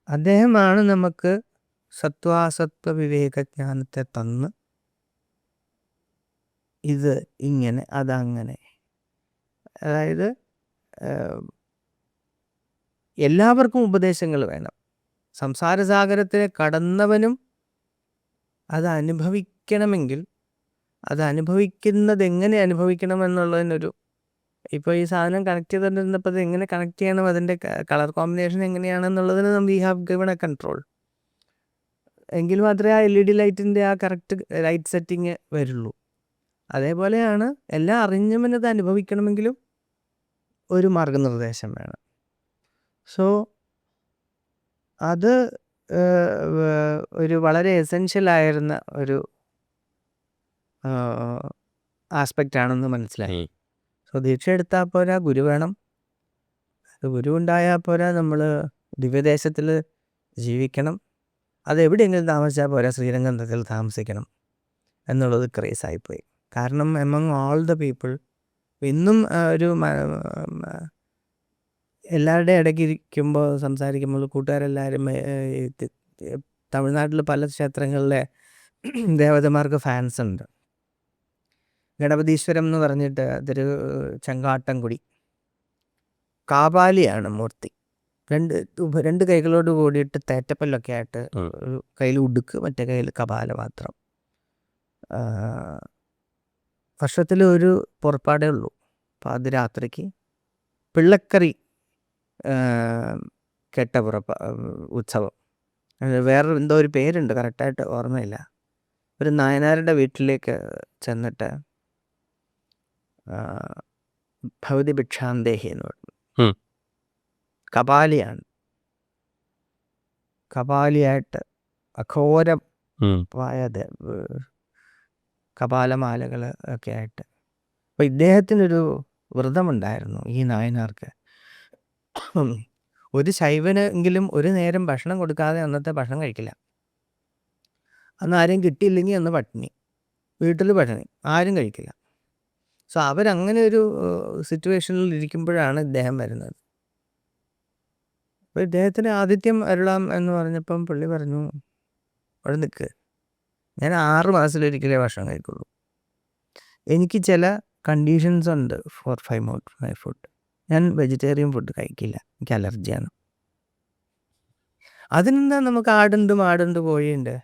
അദ്ദേഹമാണ് നമുക്ക് സത്വാസത്വ വിവേകജ്ഞാനത്തെ തന്ന് ഇത് ഇങ്ങനെ അതങ്ങനെ. അതായത് എല്ലാവർക്കും ഉപദേശങ്ങൾ വേണം. സംസാരസാഗരത്തിനെ കടന്നവനും അത് അനുഭവിക്കണമെങ്കിൽ അത് അനുഭവിക്കുന്നത് എങ്ങനെ അനുഭവിക്കണം എന്നുള്ളതിനൊരു, ഇപ്പോൾ ഈ സാധനം കണക്ട് ചെയ്തിരുന്നപ്പോൾ അത് എങ്ങനെ കണക്ട് ചെയ്യണം, അതിൻ്റെ കളർ കോമ്പിനേഷൻ എങ്ങനെയാണെന്നുള്ളതിന് we have given a control. എങ്കിൽ മാത്രമേ ആ LED ലൈറ്റിൻ്റെ ആ കറക്റ്റ് ലൈറ്റ് സെറ്റിങ് വരുള്ളൂ. അതേപോലെയാണ് എല്ലാം അറിഞ്ഞവനത് അനുഭവിക്കണമെങ്കിലും ഒരു മാർഗനിർദ്ദേശം വേണം. സോ അത് ഒരു വളരെ എസെൻഷ്യലായിരുന്ന ഒരു ആസ്പെക്റ്റ് ആണെന്ന് മനസ്സിലായി. സോ ദീക്ഷ എടുത്താൽ പോരാ, ഗുരു വേണം. ഗുരു ഉണ്ടായാൽ പോരാ, നമ്മൾ ദിവ്യദേശത്തിൽ ജീവിക്കണം. അതെവിടെയെങ്കിലും താമസിച്ചാൽ പോരാ, ശ്രീരംഗത്തിൽ താമസിക്കണം എന്നുള്ളത് ക്രേസായിപ്പോയി. കാരണം എമംഗ് ഓൾ ദ പീപ്പിൾ ഇന്നും ഒരു എല്ലാവരുടെയും ഇടയ്ക്ക് ഇരിക്കുമ്പോൾ സംസാരിക്കുമ്പോൾ കൂട്ടുകാരെല്ലാവരും തമിഴ്നാട്ടിൽ പല ക്ഷേത്രങ്ങളിലെ ദേവതമാർക്ക് ഫാൻസ് ഉണ്ട്. ഗണപതീശ്വരം എന്ന് പറഞ്ഞിട്ട് അതൊരു ചെങ്കാട്ടംകുടി കാപാലിയാണ് മൂർത്തി. രണ്ട് കൈകളോട് കൂടിയിട്ട് തേറ്റപ്പല്ലൊക്കെ ആയിട്ട്, ഒരു കയ്യിൽ ഉടുക്ക്, മറ്റേ കയ്യിൽ കപാല മാത്രം. വർഷത്തിൽ ഒരു പുറപ്പാടേ ഉള്ളൂ. അപ്പോൾ അത് രാത്രിക്ക് പിള്ളക്കറി കെട്ട ഉത്സവം. വേറെ എന്തോ ഒരു പേരുണ്ട്, കറക്റ്റായിട്ട് ഓർമ്മയില്ല. ഒരു നായനാരുടെ വീട്ടിലേക്ക് ചെന്നിട്ട് ഭൗതി ഭിക്ഷാന്തേഹി എന്ന് പറഞ്ഞു. കപാലിയാണ്. കപാലിയായിട്ട് അഘോരമായ കപാലമാലകൾ ഒക്കെ ആയിട്ട്. അപ്പോൾ ഇദ്ദേഹത്തിനൊരു വ്രതമുണ്ടായിരുന്നു ഈ നായനാർക്ക്. ഒരു ശൈവനെങ്കിലും ഒരു നേരം ഭക്ഷണം കൊടുക്കാതെ അന്നത്തെ ഭക്ഷണം കഴിക്കില്ല. അന്ന് ആരെയും കിട്ടിയില്ലെങ്കിൽ അന്ന് പട്ടിണി, വീട്ടിൽ പട്ടിണി, ആരും കഴിക്കില്ല. സോ അവരങ്ങനെ ഒരു സിറ്റുവേഷനിൽ ഇരിക്കുമ്പോഴാണ് ഇദ്ദേഹം വരുന്നത്. അപ്പോൾ ഇദ്ദേഹത്തിന് ആതിഥ്യം അരുളാം എന്ന് പറഞ്ഞപ്പം പുള്ളി പറഞ്ഞു, അവിടെ നിൽക്ക്, ഞാൻ 6 മാസത്തിലൊരിക്കലേ ഭക്ഷണം കഴിക്കുള്ളൂ. എനിക്ക് ചില കണ്ടീഷൻസ് ഉണ്ട് ഫോർ മൈ ഫുഡ്. ഞാൻ വെജിറ്റേറിയൻ ഫുഡ് കഴിക്കില്ല, എനിക്ക് അലർജിയാണ്. അതിനെന്താ, നമുക്ക് ആടുണ്ട്, മാടുണ്ട്, കോഴിയുണ്ട്,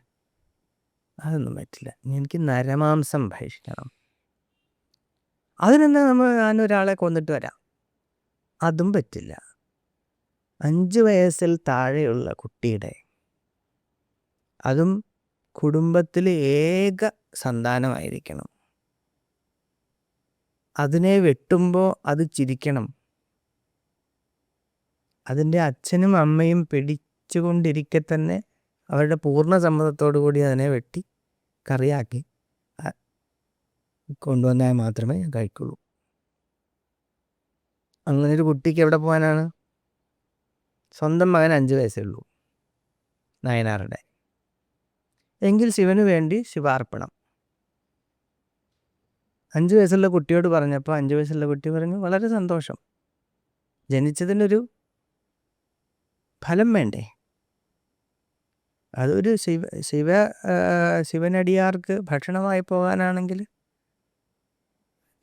അതൊന്നും പറ്റില്ല. എനിക്ക് നരമാംസം ഭക്ഷിക്കണം. അതിനെന്താ, ഞാനൊരാളെ കൊന്നിട്ട് വരാം, അതും പറ്റില്ല. 5 വയസ്സിൽ താഴെയുള്ള കുട്ടിയുടെ, അതും കുടുംബത്തിൽ ഏക സന്താനമായിരിക്കണം, അതിനെ വെട്ടുമ്പോൾ അത് ചിരിക്കണം, അതിൻ്റെ അച്ഛനും അമ്മയും പിടിച്ചുകൊണ്ടിരിക്കെ തന്നെ അവരുടെ പൂർണ്ണ സമ്മതത്തോടു കൂടി അതിനെ വെട്ടി കറിയാക്കി കൊണ്ടുവന്നാൽ മാത്രമേ ഞാൻ കഴിക്കുള്ളൂ. അങ്ങനൊരു കുട്ടിക്ക് എവിടെ പോകാനാണ്? സ്വന്തം മകൻ 5 വയസ്സേ ഉള്ളൂ, നായനാറുടെ. എങ്കിൽ ശിവന് വേണ്ടി ശിവാർപ്പണം. 5 വയസ്സുള്ള കുട്ടിയോട് പറഞ്ഞപ്പോൾ 5 വയസ്സുള്ള കുട്ടി പറഞ്ഞു, വളരെ സന്തോഷം, ജനിച്ചതിനൊരു ഫലം വേണ്ടേ? അതൊരു ശിവനടിയാർക്ക് ഭക്ഷണമായി പോകാനാണെങ്കിൽ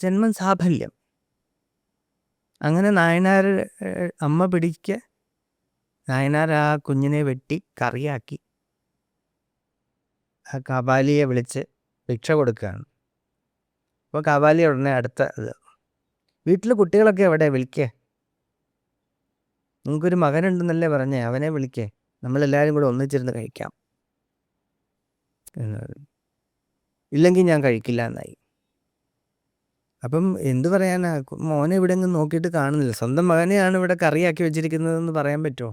ജന്മം സാഫല്യം. അങ്ങനെ നായനാർ അമ്മ പിടിക്ക് നായനാർ ആ കുഞ്ഞിനെ വെട്ടി കറിയാക്കി ആ കപാലിയെ വിളിച്ച് ഭിക്ഷ കൊടുക്കുകയാണ്. അപ്പോൾ കപാലി ഉടനെ അടുത്ത വീട്ടിൽ കുട്ടികളൊക്കെ എവിടെ, വിളിക്കേ, നിങ്ങൾക്കൊരു മകനുണ്ടെന്നല്ലേ പറഞ്ഞേ, അവനെ വിളിക്കേ, നമ്മളെല്ലാവരും കൂടെ ഒന്നിച്ചിരുന്ന് കഴിക്കാം എന്ന് പറഞ്ഞു. ഇല്ലെങ്കിൽ ഞാൻ കഴിക്കില്ല എന്നായി. അപ്പം എന്ത് പറയാനാ, മോനെ ഇവിടെ ഒന്നും നോക്കിയിട്ട് കാണുന്നില്ല. സ്വന്തം മകനെയാണ് ഇവിടെ കറിയാക്കി വെച്ചിരിക്കുന്നതെന്ന് പറയാൻ പറ്റുമോ?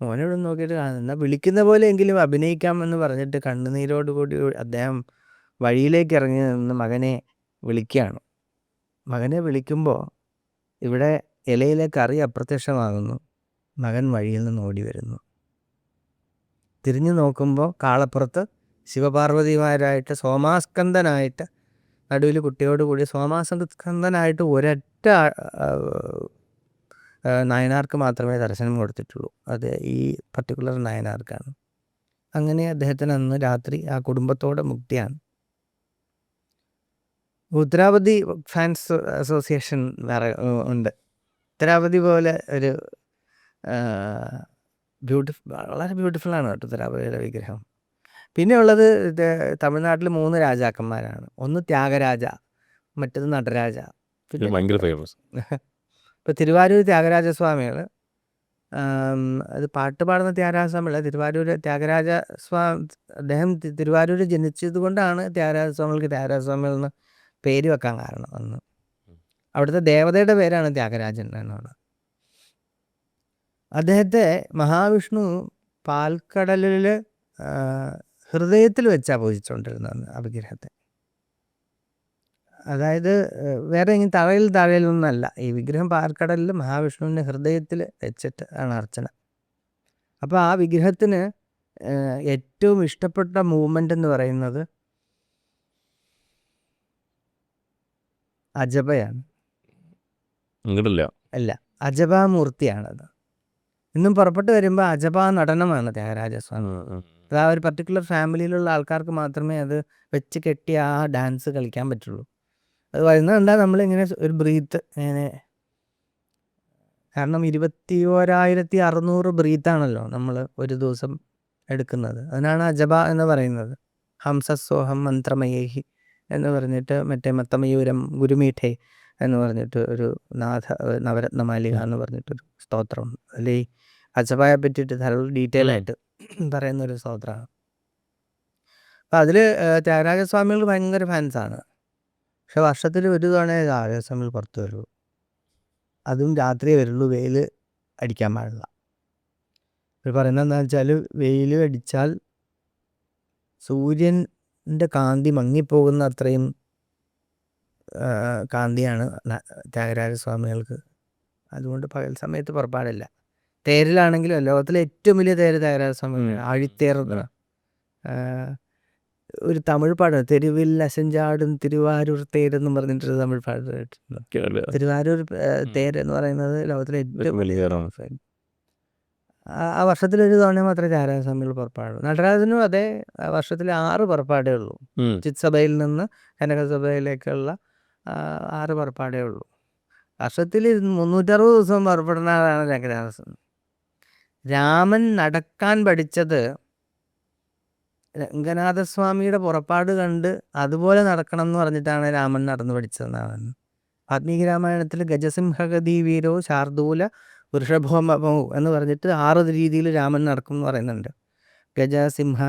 മോനെ ഇവിടെ നോക്കിയിട്ട് കാണുന്നില്ല. എന്നാൽ വിളിക്കുന്ന പോലെ എങ്കിലും അഭിനയിക്കാമെന്ന് പറഞ്ഞിട്ട് കണ്ണുനീരോടുകൂടി അദ്ദേഹം വഴിയിലേക്ക് ഇറങ്ങി നിന്ന് മകനെ വിളിക്കുകയാണ്. മകനെ വിളിക്കുമ്പോൾ ഇവിടെ ഇലയിലെ കറി അപ്രത്യക്ഷമാകുന്നു. മകൻ വഴിയിൽ നിന്ന് ഓടി വരുന്നു. തിരിഞ്ഞു നോക്കുമ്പോൾ കാളപ്പുറത്ത് ശിവപാർവതിമാരായിട്ട് സോമാസ്കന്ദനായിട്ട്, നടുവിൽ കുട്ടിയോടുകൂടി സോമാസ്കന്ദനായിട്ട് ഒരൊറ്റ നായനാർക്ക് മാത്രമേ ദർശനം കൊടുത്തിട്ടുള്ളൂ. അത് ഈ പർട്ടിക്കുലർ നായനാർക്കാണ്. അങ്ങനെ അദ്ദേഹത്തിന് അന്ന് രാത്രി ആ കുടുംബത്തോടെ മുക്തിയാണ്. ഉത്തരാവതി ഫാൻസ് അസോസിയേഷൻ വേറെ ഉണ്ട്. ഉത്തരാവതി പോലെ ഒരു വളരെ ബ്യൂട്ടിഫുള്ളാണ് കേട്ടോ ഉത്തരാവതിയുടെ വിഗ്രഹം. പിന്നെ ഉള്ളത് തമിഴ്നാട്ടിൽ 3 രാജാക്കന്മാരാണ്. ഒന്ന് ത്യാഗരാജ, മറ്റത് നടരാജ. പിന്നെ ഭയങ്കര ഫേമസ്. ഇപ്പോൾ തിരുവാരൂർ ത്യാഗരാജസ്വാമികൾ, അത് പാട്ട് പാടുന്ന ത്യാഗരാജസ്വാമിയല്ല, തിരുവാരൂർ അദ്ദേഹം തിരുവാരൂർ ജനിച്ചത് കൊണ്ടാണ് ത്യാഗരാജസ്വാമികൾക്ക് ത്യാഗരാജസ്വാമികൾ എന്ന് പേര് വെക്കാൻ കാരണം. അന്ന് അവിടുത്തെ ദേവതയുടെ പേരാണ് ത്യാഗരാജൻ എന്നാണ്. അദ്ദേഹത്തെ മഹാവിഷ്ണു പാൽക്കടലിൽ ഹൃദയത്തിൽ വെച്ചാണ് പൂജിച്ചുകൊണ്ടിരുന്നത് ആ വിഗ്രഹത്തെ. അതായത് വേറെ ഇങ്ങനെ തറയിലൊന്നല്ല, ഈ വിഗ്രഹം പാൽക്കടലിൽ മഹാവിഷ്ണുവിൻ്റെ ഹൃദയത്തിൽ വെച്ചിട്ട് ആണ് അർച്ചന. അപ്പോൾ ആ വിഗ്രഹത്തിന് ഏറ്റവും ഇഷ്ടപ്പെട്ട മൂവ്മെൻ്റ് എന്ന് പറയുന്നത് അജപയാണ്. അല്ല, അജപാമൂർത്തിയാണത്. ഇന്നും പുറപ്പെട്ട് വരുമ്പോൾ അജപാ നടനമാണ് ത്യാഗരാജസ്വാമി. അത് ആ ഒരു പർട്ടിക്കുലർ ഫാമിലിയിലുള്ള ആൾക്കാർക്ക് മാത്രമേ അത് വെച്ച് കെട്ടി ആ ഡാൻസ് കളിക്കാൻ പറ്റുള്ളൂ. അത് വരുന്നത് എന്താ, നമ്മളിങ്ങനെ ഒരു ബ്രീത്ത് ഇങ്ങനെ, കാരണം 21,600 ബ്രീത്താണല്ലോ നമ്മൾ ഒരു ദിവസം എടുക്കുന്നത്. അതിനാണ് അജപ എന്ന് പറയുന്നത്. ഹംസസ്വഹം മന്ത്രമയേഹി എന്ന് പറഞ്ഞിട്ട്, മറ്റേ മത്തമയൂരം ഗുരുമീഠേ എന്ന് പറഞ്ഞിട്ട് ഒരു നവരത്നമാലിക എന്ന് പറഞ്ഞിട്ടൊരു സ്തോത്രമുണ്ട്. അതിൽ ഈ അജപയെ പറ്റിയിട്ട് ധാരാളം ഡീറ്റെയിൽ ആയിട്ട് പറയുന്നൊരു സ്തോത്രമാണ്. അപ്പം അതിൽ ത്യാഗരാജസ്വാമികൾ ഭയങ്കര ഫാൻസാണ്. പക്ഷെ വർഷത്തിൽ ഒരു തവണ ത്യാഗരാജസ്വാമികൾ പുറത്ത് വരുള്ളൂ. അതും രാത്രിയേ വരുള്ളൂ, വെയിൽ അടിക്കാൻ പാടില്ല. ഇത് പറയുന്നത് എന്താണെന്ന് വെച്ചാൽ, വെയിൽ അടിച്ചാൽ സൂര്യൻ്റെ കാന്തി മങ്ങിപ്പോകുന്ന അത്രയും കാന്തിയാണ് ത്യാഗരാജസ്വാമികൾക്ക്. അതുകൊണ്ട് പകൽ സമയത്ത് പുറപ്പാടില്ല. തേരിലാണെങ്കിലും ലോകത്തിലെ ഏറ്റവും വലിയ തേര് ത്യാഗരാജസ്വാമി ആഴിത്തേർ ഒരു തമിഴ് പാട്ട് തെരുവിൽ അസഞ്ചാടും തിരുവാരൂർ തേരെന്നും പറഞ്ഞിട്ടൊരു തമിഴ് പാട്ട് കേട്ടിട്ടുണ്ട്. തിരുവാരൂർ തേര് എന്ന് പറയുന്നത് ലോകത്തിലെ ഏറ്റവും വലിയ ആ വർഷത്തിലൊരു തവണ മാത്രമേ ത്യാഗരാജസ്വാമികൾ പുറപ്പാടുള്ളൂ. നടരാജനും അതേ വർഷത്തിൽ 6 പുറപ്പാടേ ഉള്ളൂ. ചിത്സഭയിൽ നിന്ന് കനകസഭയിലേക്കുള്ള 6 പുറപ്പാടേ ഉള്ളൂ. വർഷത്തിൽ 360 ദിവസം പുറപ്പെടുന്ന ആളാണ് രംഗനാഥസ്വാമി. രാമൻ നടക്കാൻ പഠിച്ചത് രംഗനാഥസ്വാമിയുടെ പുറപ്പാട് കണ്ട് അതുപോലെ നടക്കണം എന്ന് പറഞ്ഞിട്ടാണ് രാമൻ നടന്നു പഠിച്ചതെന്നാണ്. വാൽമീകി രാമായണത്തിൽ ഗജസിംഹഗതി വീരോ ശാർദൂല വൃഷഭോമോ എന്ന് പറഞ്ഞിട്ട് 6 രീതിയിൽ രാമൻ നടക്കും എന്ന് പറയുന്നുണ്ട്. ഗജസിംഹ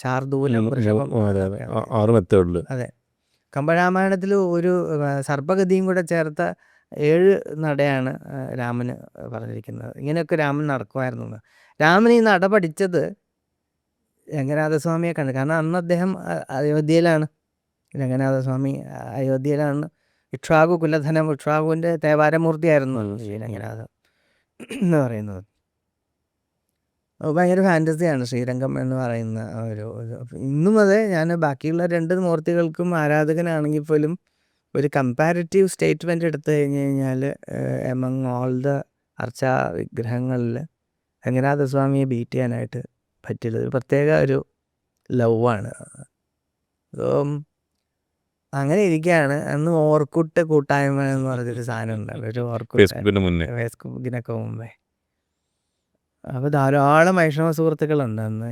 ശാർദൂലം വൃഷഭം 6 മെത്തേഡിൽ. അതെ. കമ്പരാമായണത്തിൽ ഒരു സർപ്പഗതിയും കൂടെ ചേർത്ത 7 നടയാണ് രാമന് പറഞ്ഞിരിക്കുന്നത്. ഇങ്ങനെയൊക്കെ രാമൻ നടക്കുമായിരുന്നു. രാമൻ ഈ നട പഠിച്ചത് രംഗനാഥസ്വാമിയെ കണ്ട്. കാരണം അന്ന് അദ്ദേഹം അയോധ്യയിലാണ്. രംഗനാഥസ്വാമി അയോധ്യയിലാണ്. ഇക്ഷ്വാകു കുലധനം, ഇക്ഷ്വാകുവിൻ്റെ തേവാരമൂർത്തിയായിരുന്നു ഈ രംഗനാഥൻ എന്ന് പറയുന്നത്. ഭയങ്കര ഫാൻറ്റസിയാണ് ശ്രീരംഗം എന്ന് പറയുന്ന ഒരു ഇന്നും അതെ. ഞാൻ ബാക്കിയുള്ള 2 മൂർത്തികൾക്കും ആരാധകനാണെങ്കിൽ പോലും ഒരു കമ്പാരിറ്റീവ് സ്റ്റേറ്റ്മെൻറ്റ് എടുത്തു കഴിഞ്ഞ് കഴിഞ്ഞാൽ എമംഗ് ഓൾ ദ അർച്ചാ വിഗ്രഹങ്ങളിൽ രംഗനാഥസ്വാമിയെ ബീറ്റ് ചെയ്യാനായിട്ട് പറ്റില്ല. ഒരു പ്രത്യേക ഒരു ലവാണ്. അങ്ങനെ ഇരിക്കുകയാണ്. അന്ന് ഓർക്കുട്ട് കൂട്ടായ്മ എന്ന് പറഞ്ഞൊരു സാധനം ഉണ്ടായിരുന്നു. ഒരു ഓർക്കുട്ട് ഫേസ്ബുക്കിനൊക്കെ മുമ്പേ. അപ്പോൾ ധാരാളം വൈഷ്ണവ സുഹൃത്തുക്കളുണ്ട് അന്ന്.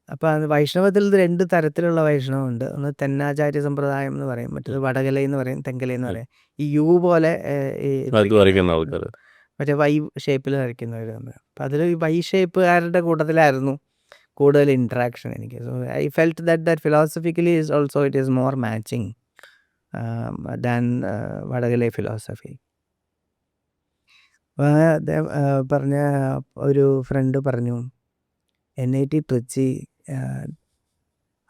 അപ്പോൾ അത് വൈഷ്ണവത്തിൽ 2 തരത്തിലുള്ള വൈഷ്ണവമുണ്ട്. ഒന്ന് തെന്നാചാര്യ സമ്പ്രദായം എന്ന് പറയും, മറ്റേത് വടകല എന്ന് പറയും, തെങ്കല എന്ന് പറയും. ഈ യു പോലെ മറ്റേ വൈ ഷേപ്പിൽ വരയ്ക്കുന്നവർ തമ്മിൽ. അപ്പം അതിൽ ഈ വൈ ഷേപ്പുകാരുടെ കൂട്ടത്തിലായിരുന്നു കൂടുതൽ ഇൻട്രാക്ഷൻ എനിക്ക്. So I felt that philosophically is also it is more matching than Vadakalai philosophy. അദ്ദേഹം പറഞ്ഞ ഒരു ഫ്രണ്ട് പറഞ്ഞു, NIT Trichy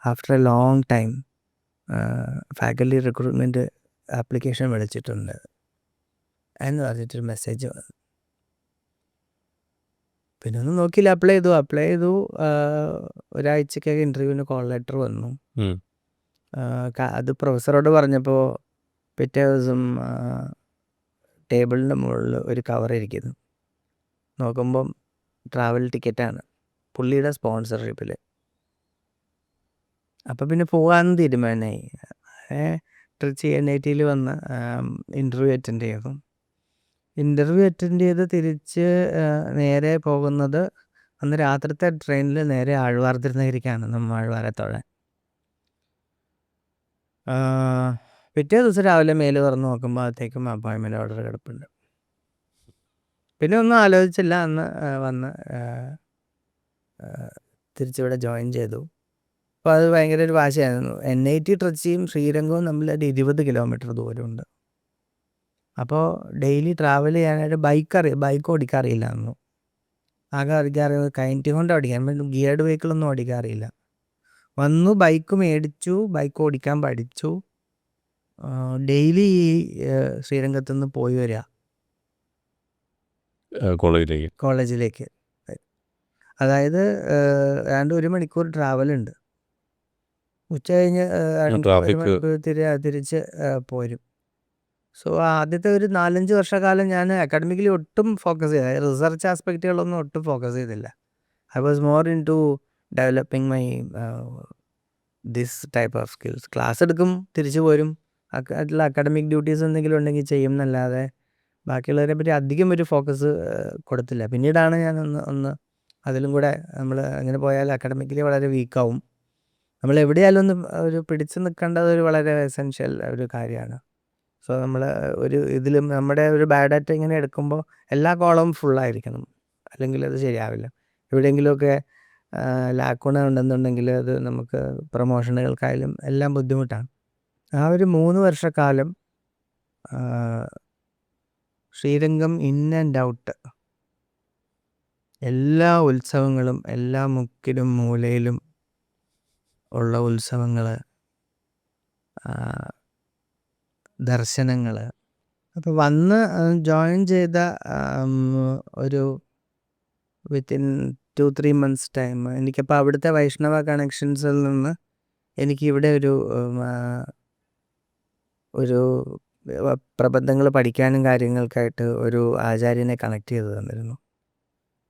after a long time faculty recruitment application വിളിച്ചിട്ടുണ്ട് എന്ന് പറഞ്ഞിട്ടൊരു മെസ്സേജ് വന്നു. പിന്നെ ഒന്നും നോക്കിയില്ല, അപ്ലൈ ചെയ്തു. ഒരാഴ്ചക്കൊക്കെ ഇൻ്റർവ്യൂവിന് കോൾ ലെറ്റർ വന്നു. അത് പ്രൊഫസറോട് പറഞ്ഞപ്പോൾ പിറ്റേ ദിവസം ടേബിളിൻ്റെ മുകളിൽ ഒരു കവർ ഇരിക്കുന്നു. നോക്കുമ്പം ട്രാവൽ ടിക്കറ്റാണ് പുള്ളിയുടെ സ്പോൺസർഷിപ്പിൽ. അപ്പം പിന്നെ പോകാമെന്ന് തീരുമാനമായി. ട്രിച്ചി NITയിൽ വന്ന് ഇൻ്റർവ്യൂ അറ്റൻഡ് ചെയ്തു. തിരിച്ച് നേരെ പോകുന്നത് അന്ന് രാത്രിത്തെ ട്രെയിനിൽ നേരെ ആഴ്വാർ തിരുനഗരിക്കാണ്, നമ്മൾ ആഴ്വാരെ തൊഴാൻ. പിറ്റേ ദിവസം രാവിലെ മെയിൽ തുറന്ന് നോക്കുമ്പോൾ അകത്തേക്കും അപ്പോയിൻമെൻ്റ് ഓർഡർ കിടപ്പുണ്ട്. പിന്നെ ഒന്നും ആലോചിച്ചില്ല, അന്ന് വന്ന് തിരിച്ചിവിടെ ജോയിൻ ചെയ്തു. അപ്പോൾ അത് ഭയങ്കര ഒരു വാശിയായിരുന്നു. NIT ട്രിച്ചിയും ശ്രീരംഗവും തമ്മിൽ ഒരു 20 കിലോമീറ്റർ ദൂരമുണ്ട്. അപ്പോൾ ഡെയിലി ട്രാവൽ ചെയ്യാനായിട്ട് ബൈക്ക് ഓടിക്കാറില്ല അന്ന്. ആകെ ഓടിക്കാറില്ല കൈൻറ്റി കൊണ്ട് ഓടിക്കാൻ, ഗിയർഡ് വെഹിക്കിളൊന്നും ഓടിക്കാറില്ല. വന്നു, ബൈക്ക് മേടിച്ചു, ബൈക്ക് ഓടിക്കാൻ പഠിച്ചു. ഡെയിലി ശ്രീരംഗത്തു നിന്ന് പോയി വരിക കോളേജിലേക്ക്. അതായത് ഏതാണ്ട് 1 മണിക്കൂർ ട്രാവലുണ്ട്. ഉച്ച കഴിഞ്ഞ് 1 മണിക്കൂർ തിരിച്ച് പോരും. സോ ആദ്യത്തെ ഒരു 4-5 വർഷക്കാലം ഞാൻ അക്കാഡമിക്കലി ഒട്ടും ഫോക്കസ് ചെയ്തില്ല. റിസർച്ച് ആസ്പെക്റ്റുകളൊന്നും ഒട്ടും ഫോക്കസ് ചെയ്തില്ല. I was more into developing my this type of skills. Class എടുക്കും, തിരിച്ചു പോരും, അക്കാഡമിക് ഡ്യൂട്ടീസ് എന്തെങ്കിലും ഉണ്ടെങ്കിൽ ചെയ്യും എന്നല്ലാതെ ബാക്കിയുള്ളവരെ പറ്റി അധികം ഒരു ഫോക്കസ് കൊടുത്തില്ല. പിന്നീടാണ് ഞാൻ ഒന്ന് അതിലും കൂടെ നമ്മൾ അങ്ങനെ പോയാൽ അക്കാഡമിക്കലി വളരെ വീക്കാവും. നമ്മൾ എവിടെയായാലും ഒന്ന് ഒരു പിടിച്ചു നിൽക്കേണ്ടത് ഒരു വളരെ എസെൻഷ്യൽ ഒരു കാര്യമാണ്. സോ നമ്മൾ ഒരു ഇതിലും നമ്മുടെ ഒരു ബയോഡാറ്റ ഇങ്ങനെ എടുക്കുമ്പോൾ എല്ലാ കോളവും ഫുള്ളായിരിക്കണം, അല്ലെങ്കിൽ അത് ശരിയാവില്ല. എവിടെയെങ്കിലുമൊക്കെ ലാക്കൂണ ഉണ്ടെന്നുണ്ടെങ്കിൽ അത് നമുക്ക് പ്രൊമോഷനുകൾക്കായാലും എല്ലാം ബുദ്ധിമുട്ടാണ്. ആ ഒരു 3 വർഷക്കാലം ശ്രീരംഗം ഇൻ ആൻഡ് ഔട്ട് എല്ലാ ഉത്സവങ്ങളും, എല്ലാ മുക്കിലും മൂലയിലും ഉള്ള ഉത്സവങ്ങൾ, ദർശനങ്ങൾ, അപ്പോൾ വന്ന് ജോയിൻ ചെയ്ത ഒരു വിത്തിൻ 2-3 months ടൈം എനിക്കപ്പോൾ അവിടുത്തെ വൈഷ്ണവ കണക്ഷൻസിൽ നിന്ന് എനിക്ക് ഇവിടെ ഒരു പ്രബന്ധങ്ങൾ പഠിക്കാനും കാര്യങ്ങൾക്കായിട്ട് ഒരു ആചാര്യനെ കണക്ട് ചെയ്ത് തന്നിരുന്നു.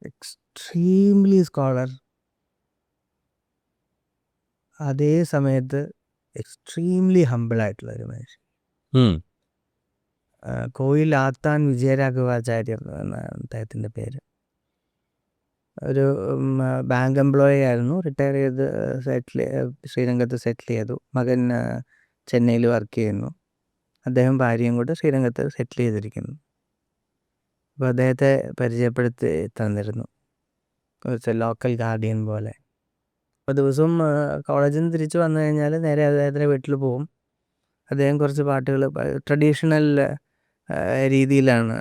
എക്സ്ട്രീംലി സ്കോളർ, അതേ സമയത്ത് എക്സ്ട്രീംലി ഹമ്പിളായിട്ടുള്ളൊരു മനുഷ്യൻ. കോയിൽ ആത്താൻ വിജയരാഘവാചാര്യർ എന്നാണ് അദ്ദേഹത്തിൻ്റെ പേര്. ഒരു ബാങ്ക് എംപ്ലോയി ആയിരുന്നു. റിട്ടയർ ചെയ്ത് ശ്രീരംഗത്ത് സെറ്റിൽ ചെയ്തു. മകൻ ചെന്നൈയിൽ വർക്ക് ചെയ്യുന്നു. അദ്ദേഹം ഭാര്യയും കൂടെ ശ്രീരംഗത്ത് സെറ്റിൽ ചെയ്തിരിക്കുന്നു. അപ്പോൾ അദ്ദേഹത്തെ പരിചയപ്പെടുത്തി തന്നിരുന്നു, കുറച്ച് ലോക്കൽ ഗാർഡിയൻ പോലെ. അപ്പോൾ ദിവസവും കോളേജിൽ നിന്ന് തിരിച്ച് വന്നു കഴിഞ്ഞാൽ നേരെ അദ്ദേഹത്തിൻ്റെ വീട്ടിൽ പോകും. അദ്ദേഹം കുറച്ച് പാട്ടുകൾ ട്രഡീഷണൽ രീതിയിലാണ്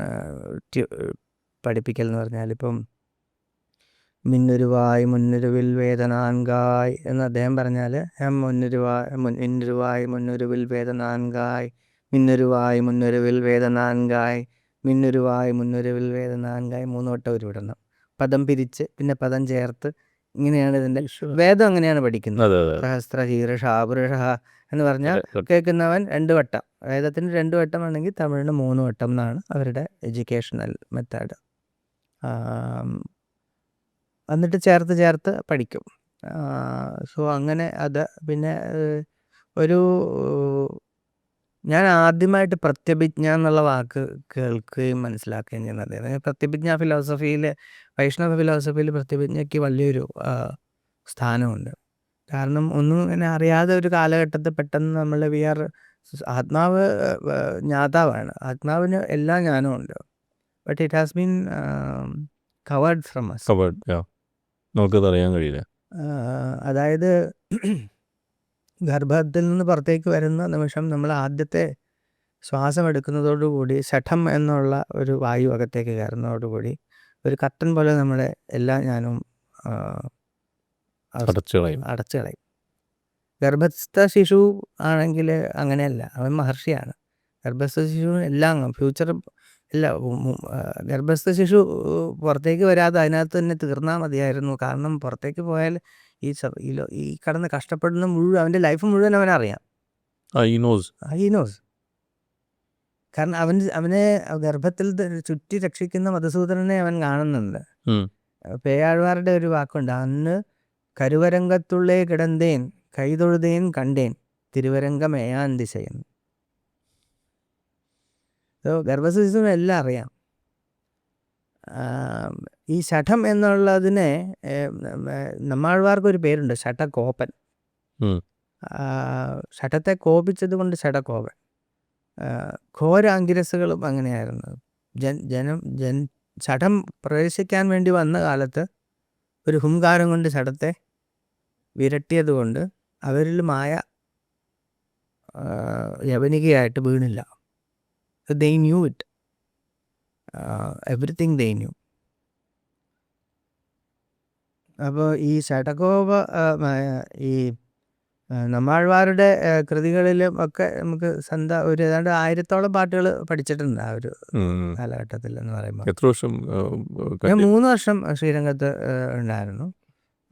പഠിപ്പിക്കൽ എന്ന് പറഞ്ഞാൽ, ഇപ്പം മിന്നൊരുവായ് മുന്നൊരുവിൽ വേദനാൻകായ് എന്ന് അദ്ദേഹം പറഞ്ഞാൽ മിന്നൊരുവായ് മുന്നൊരുവിൽ വേദനാൻകായ്, മിന്നൊരുവായ് മുന്നൊരുവിൽ വേദനാൻകായ്, മിന്നൊരുവായ് മുന്നൊരുവിൽ വേദനാൻകായ് 3 വട്ടം ഉരുവിടണം. പദം പിരിച്ച് പിന്നെ പദം ചേർത്ത്, ഇങ്ങനെയാണ് ഇതിൻ്റെ വേദം അങ്ങനെയാണ് പഠിക്കുന്നത്. സഹസ്ര ശീർഷ പുരുഷ എന്ന് പറഞ്ഞാൽ കേൾക്കുന്നവൻ 2 വട്ടം, വേദത്തിന് 2 വട്ടം ആണെങ്കിൽ തമിഴിന് 3 വട്ടം എന്നാണ് അവരുടെ എഡ്യൂക്കേഷണൽ മെത്തേഡ്. എന്നിട്ട് ചേർത്ത് പഠിക്കും. സോ അങ്ങനെ അത് പിന്നെ ഞാൻ ആദ്യമായിട്ട് പ്രത്യഭിജ്ഞ എന്നുള്ള വാക്ക് കേൾക്കുകയും മനസ്സിലാക്കുകയും ചെയ്യുന്നത്. പ്രത്യഭിജ്ഞ ഫിലോസഫിയിൽ, വൈഷ്ണവ ഫിലോസഫിയിൽ പ്രത്യഭിജ്ഞയ്ക്ക് വലിയൊരു സ്ഥാനമുണ്ട്. കാരണം ഒന്നും ഇങ്ങനെ അറിയാതെ ഒരു കാലഘട്ടത്തിൽ പെട്ടെന്ന് നമ്മൾ ആത്മാവ് ജ്ഞാതാവാണ്, ആത്മാവിന് എല്ലാ ജ്ഞാനവും ഉണ്ട്. But it has been covered from us. നമുക്കത് അറിയാൻ കഴിയില്ല. അതായത് ഗർഭത്തിൽ നിന്ന് പുറത്തേക്ക് വരുന്ന നിമിഷം നമ്മൾ ആദ്യത്തെ ശ്വാസം എടുക്കുന്നതോടുകൂടി ശഠം എന്നുള്ള ഒരു വായു അകത്തേക്ക് കയറുന്നതോടുകൂടി ഒരു കർട്ടൻ പോലെ നമ്മുടെ എല്ലാ ജ്ഞാനവും അടച്ചു കളയും. ഗർഭസ്ഥ ശിശു ആണെങ്കിൽ അങ്ങനെയല്ല, അവൻ മഹർഷിയാണ്. ഗർഭസ്ഥ ശിശു എല്ലാം ഫ്യൂച്ചർ എല്ലാം, ഗർഭസ്ഥ ശിശു പുറത്തേക്ക് വരാതെ അതിനകത്ത് തന്നെ തീർന്നാൽ മതിയായിരുന്നു. കാരണം പുറത്തേക്ക് പോയാൽ ഈ കടന്ന് കഷ്ടപ്പെടുന്ന മുഴുവൻ, അവൻ്റെ ലൈഫ് മുഴുവൻ അവനറിയാം. He knows. കാരണം അവനെ ഗർഭത്തിൽ ചുറ്റി രക്ഷിക്കുന്ന മധുസൂദനനെ അവൻ കാണുന്നുണ്ട്. പേയാഴ്വാരുടെ ഒരു വാക്കുണ്ട്, അന്ന് കരുവരങ്കത്തുള്ളേ കിടന്തേൻ കൈതൊഴുതേൻ കണ്ടേൻ തിരുവരങ്കമേയാൻ ദിശയൻ. ഗർഭസ്ഥ ശിശുവിന് എല്ലാം അറിയാം. ഈ ശഠം എന്നുള്ളതിനെ നമ്മാഴ്വാർക്കൊരു പേരുണ്ട്, ശഠകോപൻ. ശഠത്തെ കോപിച്ചത് കൊണ്ട് ശഠകോപൻ. ഘോരാങ്കിരസുകളും അങ്ങനെയായിരുന്നു. ശഠം പ്രവേശിക്കാൻ വേണ്ടി വന്ന കാലത്ത് ഒരു ഹുംകാരം കൊണ്ട് ശഠത്തെ വിരട്ടിയത് കൊണ്ട് അവരിൽ മായ യവനികയായിട്ട് വീണില്ല. They knew it. Everything they knew. അപ്പോൾ ഈ ശഠകോപ ഈ നമ്മാഴ്വാരുടെ കൃതികളിലും ഒക്കെ നമുക്ക് ഒരു ഏതാണ്ട് 1000-ഓളം പാട്ടുകൾ പഠിച്ചിട്ടുണ്ട് ആ ഒരു കാലഘട്ടത്തിൽ എന്ന് പറയുമ്പോൾ. എത്ര വർഷം? ഞാൻ 3 വർഷം ശ്രീരംഗത്ത് ഉണ്ടായിരുന്നു.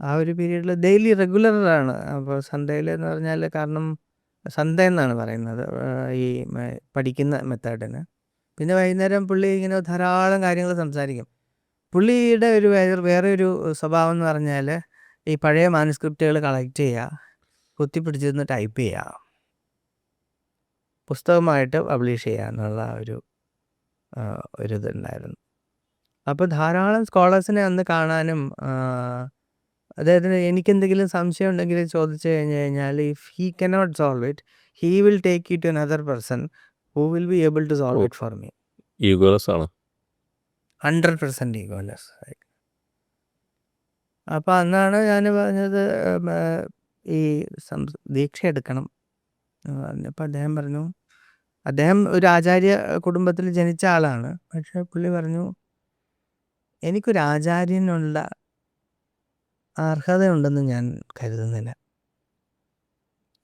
ആ ഒരു പീരീഡിൽ ഡെയിലി റെഗുലറാണ്. അപ്പോൾ സൺഡേയിൽ എന്ന് പറഞ്ഞാൽ, കാരണം സൺഡേ എന്നാണ് പറയുന്നത് ഈ പഠിക്കുന്ന മെത്തേഡിന്. പിന്നെ വൈകുന്നേരം പുള്ളി ഇങ്ങനെ ധാരാളം കാര്യങ്ങൾ സംസാരിക്കും. പുള്ളിയുടെ വേറെ ഒരു സ്വഭാവം എന്ന് പറഞ്ഞാൽ ഈ പഴയ മാനുസ്ക്രിപ്റ്റുകൾ കളക്ട് ചെയ്യുക, കുത്തിപ്പിടിച്ചിരുന്ന് ടൈപ്പ് ചെയ്യുക, പുസ്തകമായിട്ട് പബ്ലിഷ് ചെയ്യുക എന്നുള്ള ഒരിതുണ്ടായിരുന്നു. അപ്പോൾ ധാരാളം സ്കോളേഴ്സിനെ അന്ന് കാണാനും അദ്ദേഹത്തിന് എനിക്കെന്തെങ്കിലും സംശയം ഉണ്ടെങ്കിൽ ചോദിച്ചു കഴിഞ്ഞാൽ, if he cannot solve it, he will take it to another person who will be able to solve it for me. Egoless ആണ്, 100% ഈഗോലെസ്. അപ്പോൾ അന്നാണ് ഞാൻ പറഞ്ഞത് ഈ ദീക്ഷ എടുക്കണം. അപ്പോൾ അദ്ദേഹം പറഞ്ഞു, അദ്ദേഹം ഒരു ആചാര്യ കുടുംബത്തിൽ ജനിച്ച ആളാണ്. പക്ഷേ പുള്ളി പറഞ്ഞു, എനിക്കൊരു ആചാര്യനുള്ള അർഹതയുണ്ടെന്ന് ഞാൻ കരുതുന്നില്ല.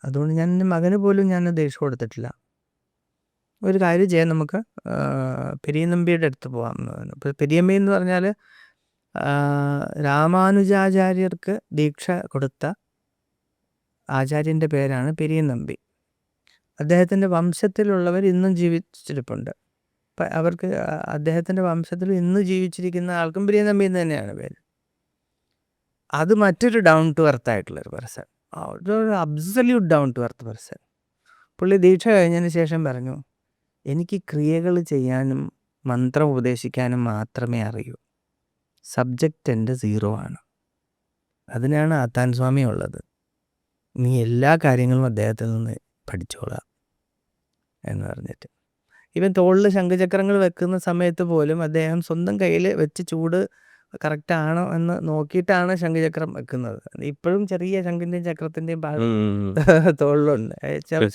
അതുകൊണ്ട് ഞാൻ എൻ്റെ മകന് പോലും ഞാൻ ദേഷ്യം കൊടുത്തിട്ടില്ല. ഒരു കാര്യം ചെയ്യാം, നമുക്ക് പെരിയനമ്പിയുടെ അടുത്ത് പോകാം എന്ന് പറഞ്ഞു. ഇപ്പോൾ പെരിയമ്പി എന്ന് പറഞ്ഞാൽ രാമാനുജാചാര്യർക്ക് ദീക്ഷ കൊടുത്ത ആചാര്യൻ്റെ പേരാണ് പെരിയനമ്പി. അദ്ദേഹത്തിൻ്റെ വംശത്തിലുള്ളവർ ഇന്നും ജീവിച്ചിരിപ്പുണ്ട്. അപ്പം അവർക്ക് അദ്ദേഹത്തിൻ്റെ വംശത്തിൽ ഇന്ന് ജീവിച്ചിരിക്കുന്ന ആൾക്കും പെരിയനമ്പി എന്ന് തന്നെയാണ് പേര്. അത് മറ്റൊരു ഡൗൺ ടു എർത്ത് ആയിട്ടുള്ളൊരു പേഴ്സൺ, ഒരു absolute down to earth person. പുള്ളി ദീക്ഷ കഴിഞ്ഞതിന് ശേഷം പറഞ്ഞു, എനിക്ക് ക്രിയകൾ ചെയ്യാനും മന്ത്രം ഉപദേശിക്കാനും മാത്രമേ അറിയൂ, സബ്ജക്റ്റ് എൻ്റെ 0 ആണ്. അതിനാണ് ആത്താൻ സ്വാമി ഉള്ളത്. നീ എല്ലാ കാര്യങ്ങളും അദ്ദേഹത്തിൽ നിന്ന് പഠിച്ചോളാം എന്ന് പറഞ്ഞിട്ട്. ഇവൻ തോളിൽ ശംഖുചക്രങ്ങൾ വെക്കുന്ന സമയത്ത് പോലും അദ്ദേഹം സ്വന്തം കയ്യിൽ വെച്ച് ചൂട് കറക്റ്റാണോ എന്ന് നോക്കിയിട്ടാണ് ശംഖുചക്രം വെക്കുന്നത്. ഇപ്പോഴും ചെറിയ ശംഖിൻ്റെയും ചക്രത്തിൻ്റെയും തോളിലുണ്ട്.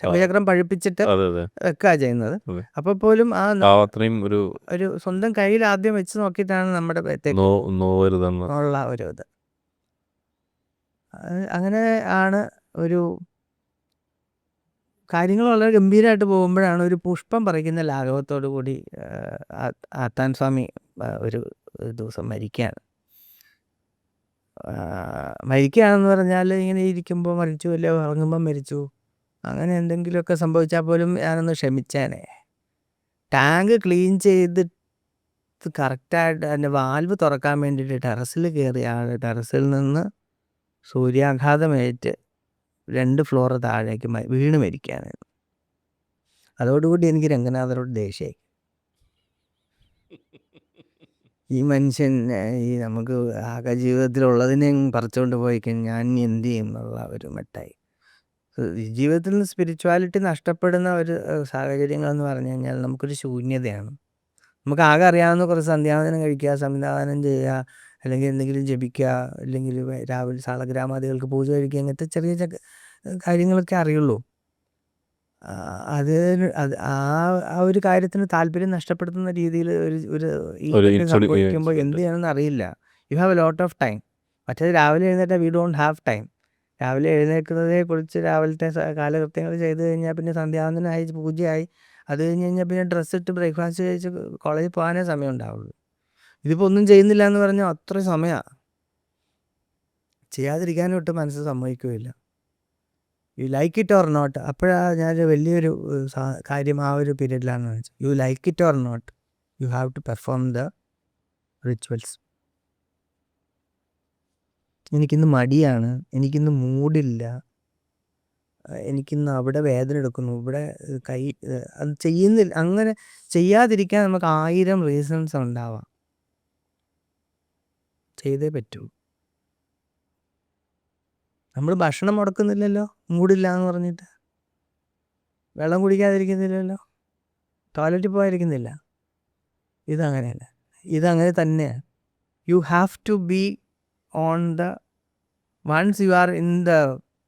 ശംഖുചക്രം പഴുപ്പിച്ചിട്ട് വെക്കുക ചെയ്യുന്നത്. അപ്പോൾ പോലും അത്രയും ഒരു സ്വന്തം കയ്യിൽ ആദ്യം വെച്ച് നോക്കിയിട്ടാണ് നമ്മുടെ ഉള്ള ഒരു ഇത്. അങ്ങനെ ആണ് ഒരു കാര്യങ്ങൾ വളരെ ഗംഭീരമായിട്ട് പോകുമ്പോഴാണ് ഒരു പുഷ്പം പറിക്കുന്ന ലാഘവത്തോടു കൂടി ആത്താൻ സ്വാമി ഒരു ദിവസം മരിക്കുകയാണെന്ന് പറഞ്ഞാൽ ഇങ്ങനെ ഇരിക്കുമ്പോൾ മരിച്ചു, അല്ലെ ഉറങ്ങുമ്പോൾ മരിച്ചു, അങ്ങനെ എന്തെങ്കിലുമൊക്കെ സംഭവിച്ചാൽ പോലും ഞാനൊന്ന് ക്ഷമിച്ചേനെ. ടാങ്ക് ക്ലീൻ ചെയ്തിട്ട് കറക്റ്റായിട്ട് അതിൻ്റെ വാൽവ് തുറക്കാൻ വേണ്ടിയിട്ട് ടെറസിൽ കയറിയ ആൾ ടെറസിൽ നിന്ന് സൂര്യാഘാതമേറ്റ് 2 ഫ്ലോർ താഴേക്ക് വീണ് മരിക്കാനായിരുന്നു. അതോടുകൂടി എനിക്ക് രംഗനാഥനോട് ദേഷ്യമായി. ഈ മനുഷ്യൻ ഈ നമുക്ക് ആകെ ജീവിതത്തിലുള്ളതിനെ പറിച്ചുകൊണ്ട് പോയി കഴിഞ്ഞാൽ ഞാൻ എന്ത് ചെയ്യും എന്നുള്ള ഒരു മട്ടായി. ജീവിതത്തിൽ നിന്ന് സ്പിരിച്വാലിറ്റി നഷ്ടപ്പെടുന്ന ഒരു സാഹചര്യങ്ങളെന്ന് പറഞ്ഞു കഴിഞ്ഞാൽ നമുക്കൊരു ശൂന്യതയാണ്. നമുക്ക് ആകെ അറിയാവുന്ന കുറച്ച് സന്ധ്യാവന്തനം കഴിക്കുക, സംവിധാനം ചെയ്യുക, അല്ലെങ്കിൽ എന്തെങ്കിലും ജപിക്കുക, അല്ലെങ്കിൽ രാവിലെ സാളഗ്രാമാദികൾക്ക് പൂജ കഴിക്കുക, അങ്ങനത്തെ ചെറിയ കാര്യങ്ങളൊക്കെ അറിയുള്ളൂ. അത് ആ ഒരു കാര്യത്തിന് താല്പര്യം നഷ്ടപ്പെടുത്തുന്ന രീതിയിൽ സംഭവിക്കുമ്പോൾ എന്ത് ചെയ്യണമെന്ന് അറിയില്ല. You have a lot of time. മറ്റേത് രാവിലെ എഴുന്നേറ്റാൽ വി ഡോണ്ട് ഹാവ് ടൈം. രാവിലെ എഴുന്നേൽക്കുന്നതിനെ കുറിച്ച് രാവിലത്തെ കാലകൃത്യങ്ങൾ ചെയ്ത് കഴിഞ്ഞാൽ പിന്നെ സന്ധ്യാവന്തനമായി, പൂജയായി, അത് കഴിഞ്ഞ് കഴിഞ്ഞാൽ പിന്നെ ഡ്രസ്സ് ഇട്ട് ബ്രേക്ക്ഫാസ്റ്റ് കഴിച്ച് കോളേജിൽ പോകാനേ സമയം ഉണ്ടാവുള്ളൂ. ഇതിപ്പോൾ ഒന്നും ചെയ്യുന്നില്ല എന്ന് പറഞ്ഞാൽ അത്ര സമയമാണ്. ചെയ്യാതിരിക്കാനും ഒട്ടും മനസ്സ് സമ്മതിക്കുകയില്ല. You like it or not. അപ്പോഴാണ് ഞാനൊരു വലിയൊരു കാര്യം ആ ഒരു പീരീഡിലാണ് വെച്ചത്. You like it or not, you have to perform the rituals. എനിക്കിന്ന് മടിയാണ്, എനിക്കിന്ന് മൂഡില്ല, എനിക്കിന്ന് അവിടെ വേദന എടുക്കുന്നു, ഇവിടെ കൈ അത് ചെയ്യുന്നില്ല. അങ്ങനെ ചെയ്യാതിരിക്കാൻ നമുക്ക് 1000 റീസൺസ് ഉണ്ടാവാം. ചെയ്തേ പറ്റൂ. നമ്മൾ ഭക്ഷണം മുടക്കുന്നില്ലല്ലോ മൂടില്ല എന്ന് പറഞ്ഞിട്ട്, വെള്ളം കുടിക്കാതിരിക്കുന്നില്ലല്ലോ, ടോയ്ലറ്റിൽ പോകാതിരിക്കുന്നില്ല. ഇതങ്ങനെയല്ല, ഇതങ്ങനെ തന്നെയാണ്. You have to be on the once you are in the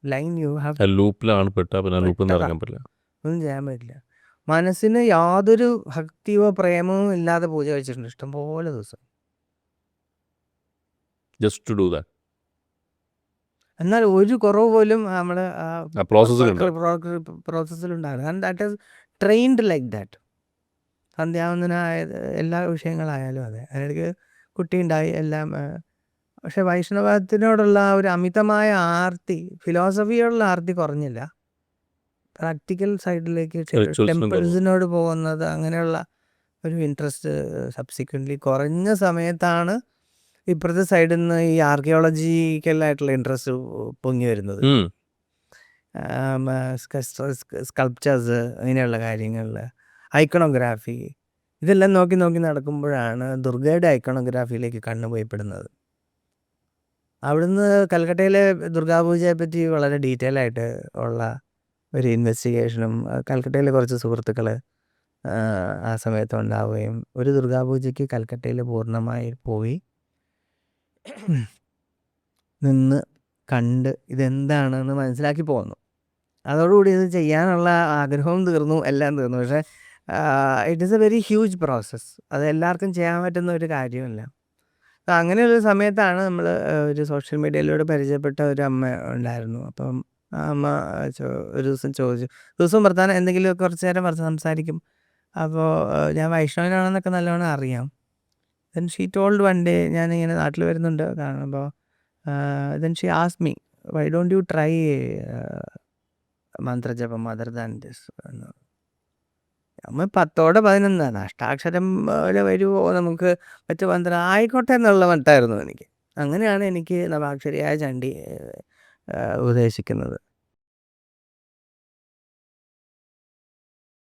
line, you have ലൂപ്പിലാണ് ഒന്നും ചെയ്യാൻ പറ്റില്ല. മനസ്സിന് യാതൊരു ഭക്തിയോ പ്രേമവും ഇല്ലാതെ പൂജ കഴിച്ചിട്ടുണ്ട് ഇഷ്ടംപോലെ ദിവസം. Just to do that. എന്നാൽ ഒരു കുറവ് പോലും നമ്മൾ പ്രോസസ്സിലുണ്ടാകും. And that is trained like that. സന്ധ്യാവന്തനായ എല്ലാ വിഷയങ്ങളായാലും അതെ. അതിനിടയ്ക്ക് കുട്ടിയുണ്ടായി എല്ലാം. പക്ഷെ വൈഷ്ണവത്തിനോടുള്ള ഒരു അമിതമായ ആർത്തി, ഫിലോസഫിയോടുള്ള ആർത്തി കുറഞ്ഞില്ല. പ്രാക്ടിക്കൽ സൈഡിലേക്ക് ടെമ്പിൾസിനോട് പോകുന്നത്, അങ്ങനെയുള്ള ഒരു ഇൻട്രസ്റ്റ് സബ്സിക്വൻ്റ്ലി കുറഞ്ഞ സമയത്താണ് ഇപ്പുറത്തെ സൈഡിൽ നിന്ന് ഈ ആർക്കിയോളജിക്കലായിട്ടുള്ള ഇൻട്രസ്റ്റ് പൊങ്ങി വരുന്നത്. സ്കൾപ്ചേഴ്സ്, അങ്ങനെയുള്ള കാര്യങ്ങളിൽ, ഐക്കണോഗ്രാഫി, ഇതെല്ലാം നോക്കി നോക്കി നടക്കുമ്പോഴാണ് ദുർഗയുടെ ഐക്കണോഗ്രാഫിയിലേക്ക് കണ്ണുപോയിപ്പെടുന്നത്. അവിടുന്ന് കൽക്കട്ടയിലെ ദുർഗാപൂജയെ പറ്റി വളരെ ഡീറ്റെയിൽ ആയിട്ട് ഉള്ള ഒരു ഇൻവെസ്റ്റിഗേഷനും കൽക്കട്ടയിലെ കുറച്ച് സുഹൃത്തുക്കൾ ആ സമയത്ത് ഉണ്ടാവുകയും ഒരു ദുർഗാപൂജയ്ക്ക് കൽക്കട്ടയിൽ പൂർണ്ണമായി പോയി നിന്ന് കണ്ട് ഇതെന്താണെന്ന് മനസ്സിലാക്കി പോന്നു. അതോടുകൂടി ഇത് ചെയ്യാനുള്ള ആഗ്രഹവും തീർന്നു, എല്ലാം തീർന്നു. പക്ഷേ it is A very huge process. അത് എല്ലാവർക്കും ചെയ്യാൻ പറ്റുന്ന ഒരു കാര്യമല്ല. അങ്ങനെയുള്ള സമയത്താണ് നമ്മൾ ഒരു സോഷ്യൽ മീഡിയയിലൂടെ പരിചയപ്പെട്ട ഒരു അമ്മ ഉണ്ടായിരുന്നു. അപ്പം ആ അമ്മ ഒരു ദിവസം ചോദിച്ചു, ദിവസവും വർത്താനം എന്തെങ്കിലും കുറച്ച് നേരം സംസാരിക്കും. അപ്പോൾ ഞാൻ വൈഷ്ണവനാണെന്നൊക്കെ നല്ലോണം അറിയാം. Then she told one day ഞാനിങ്ങനെ നാട്ടിൽ വരുന്നുണ്ട് കാണുമ്പോൾ then she ask me why don't you try മന്ത്രജപം അതർ ദാൻ ദിസ് എന്ന്. നമ്മൾ 10 അഷ്ടാക്ഷരം പോലെ വരുമോ നമുക്ക് മറ്റു മന്ത്രം ആയിക്കോട്ടെ എന്നുള്ള മട്ടായിരുന്നു എനിക്ക്. അങ്ങനെയാണ് എനിക്ക് നവാക്ഷരിയായ ചണ്ഡി ഉപദേശിക്കുന്നത്.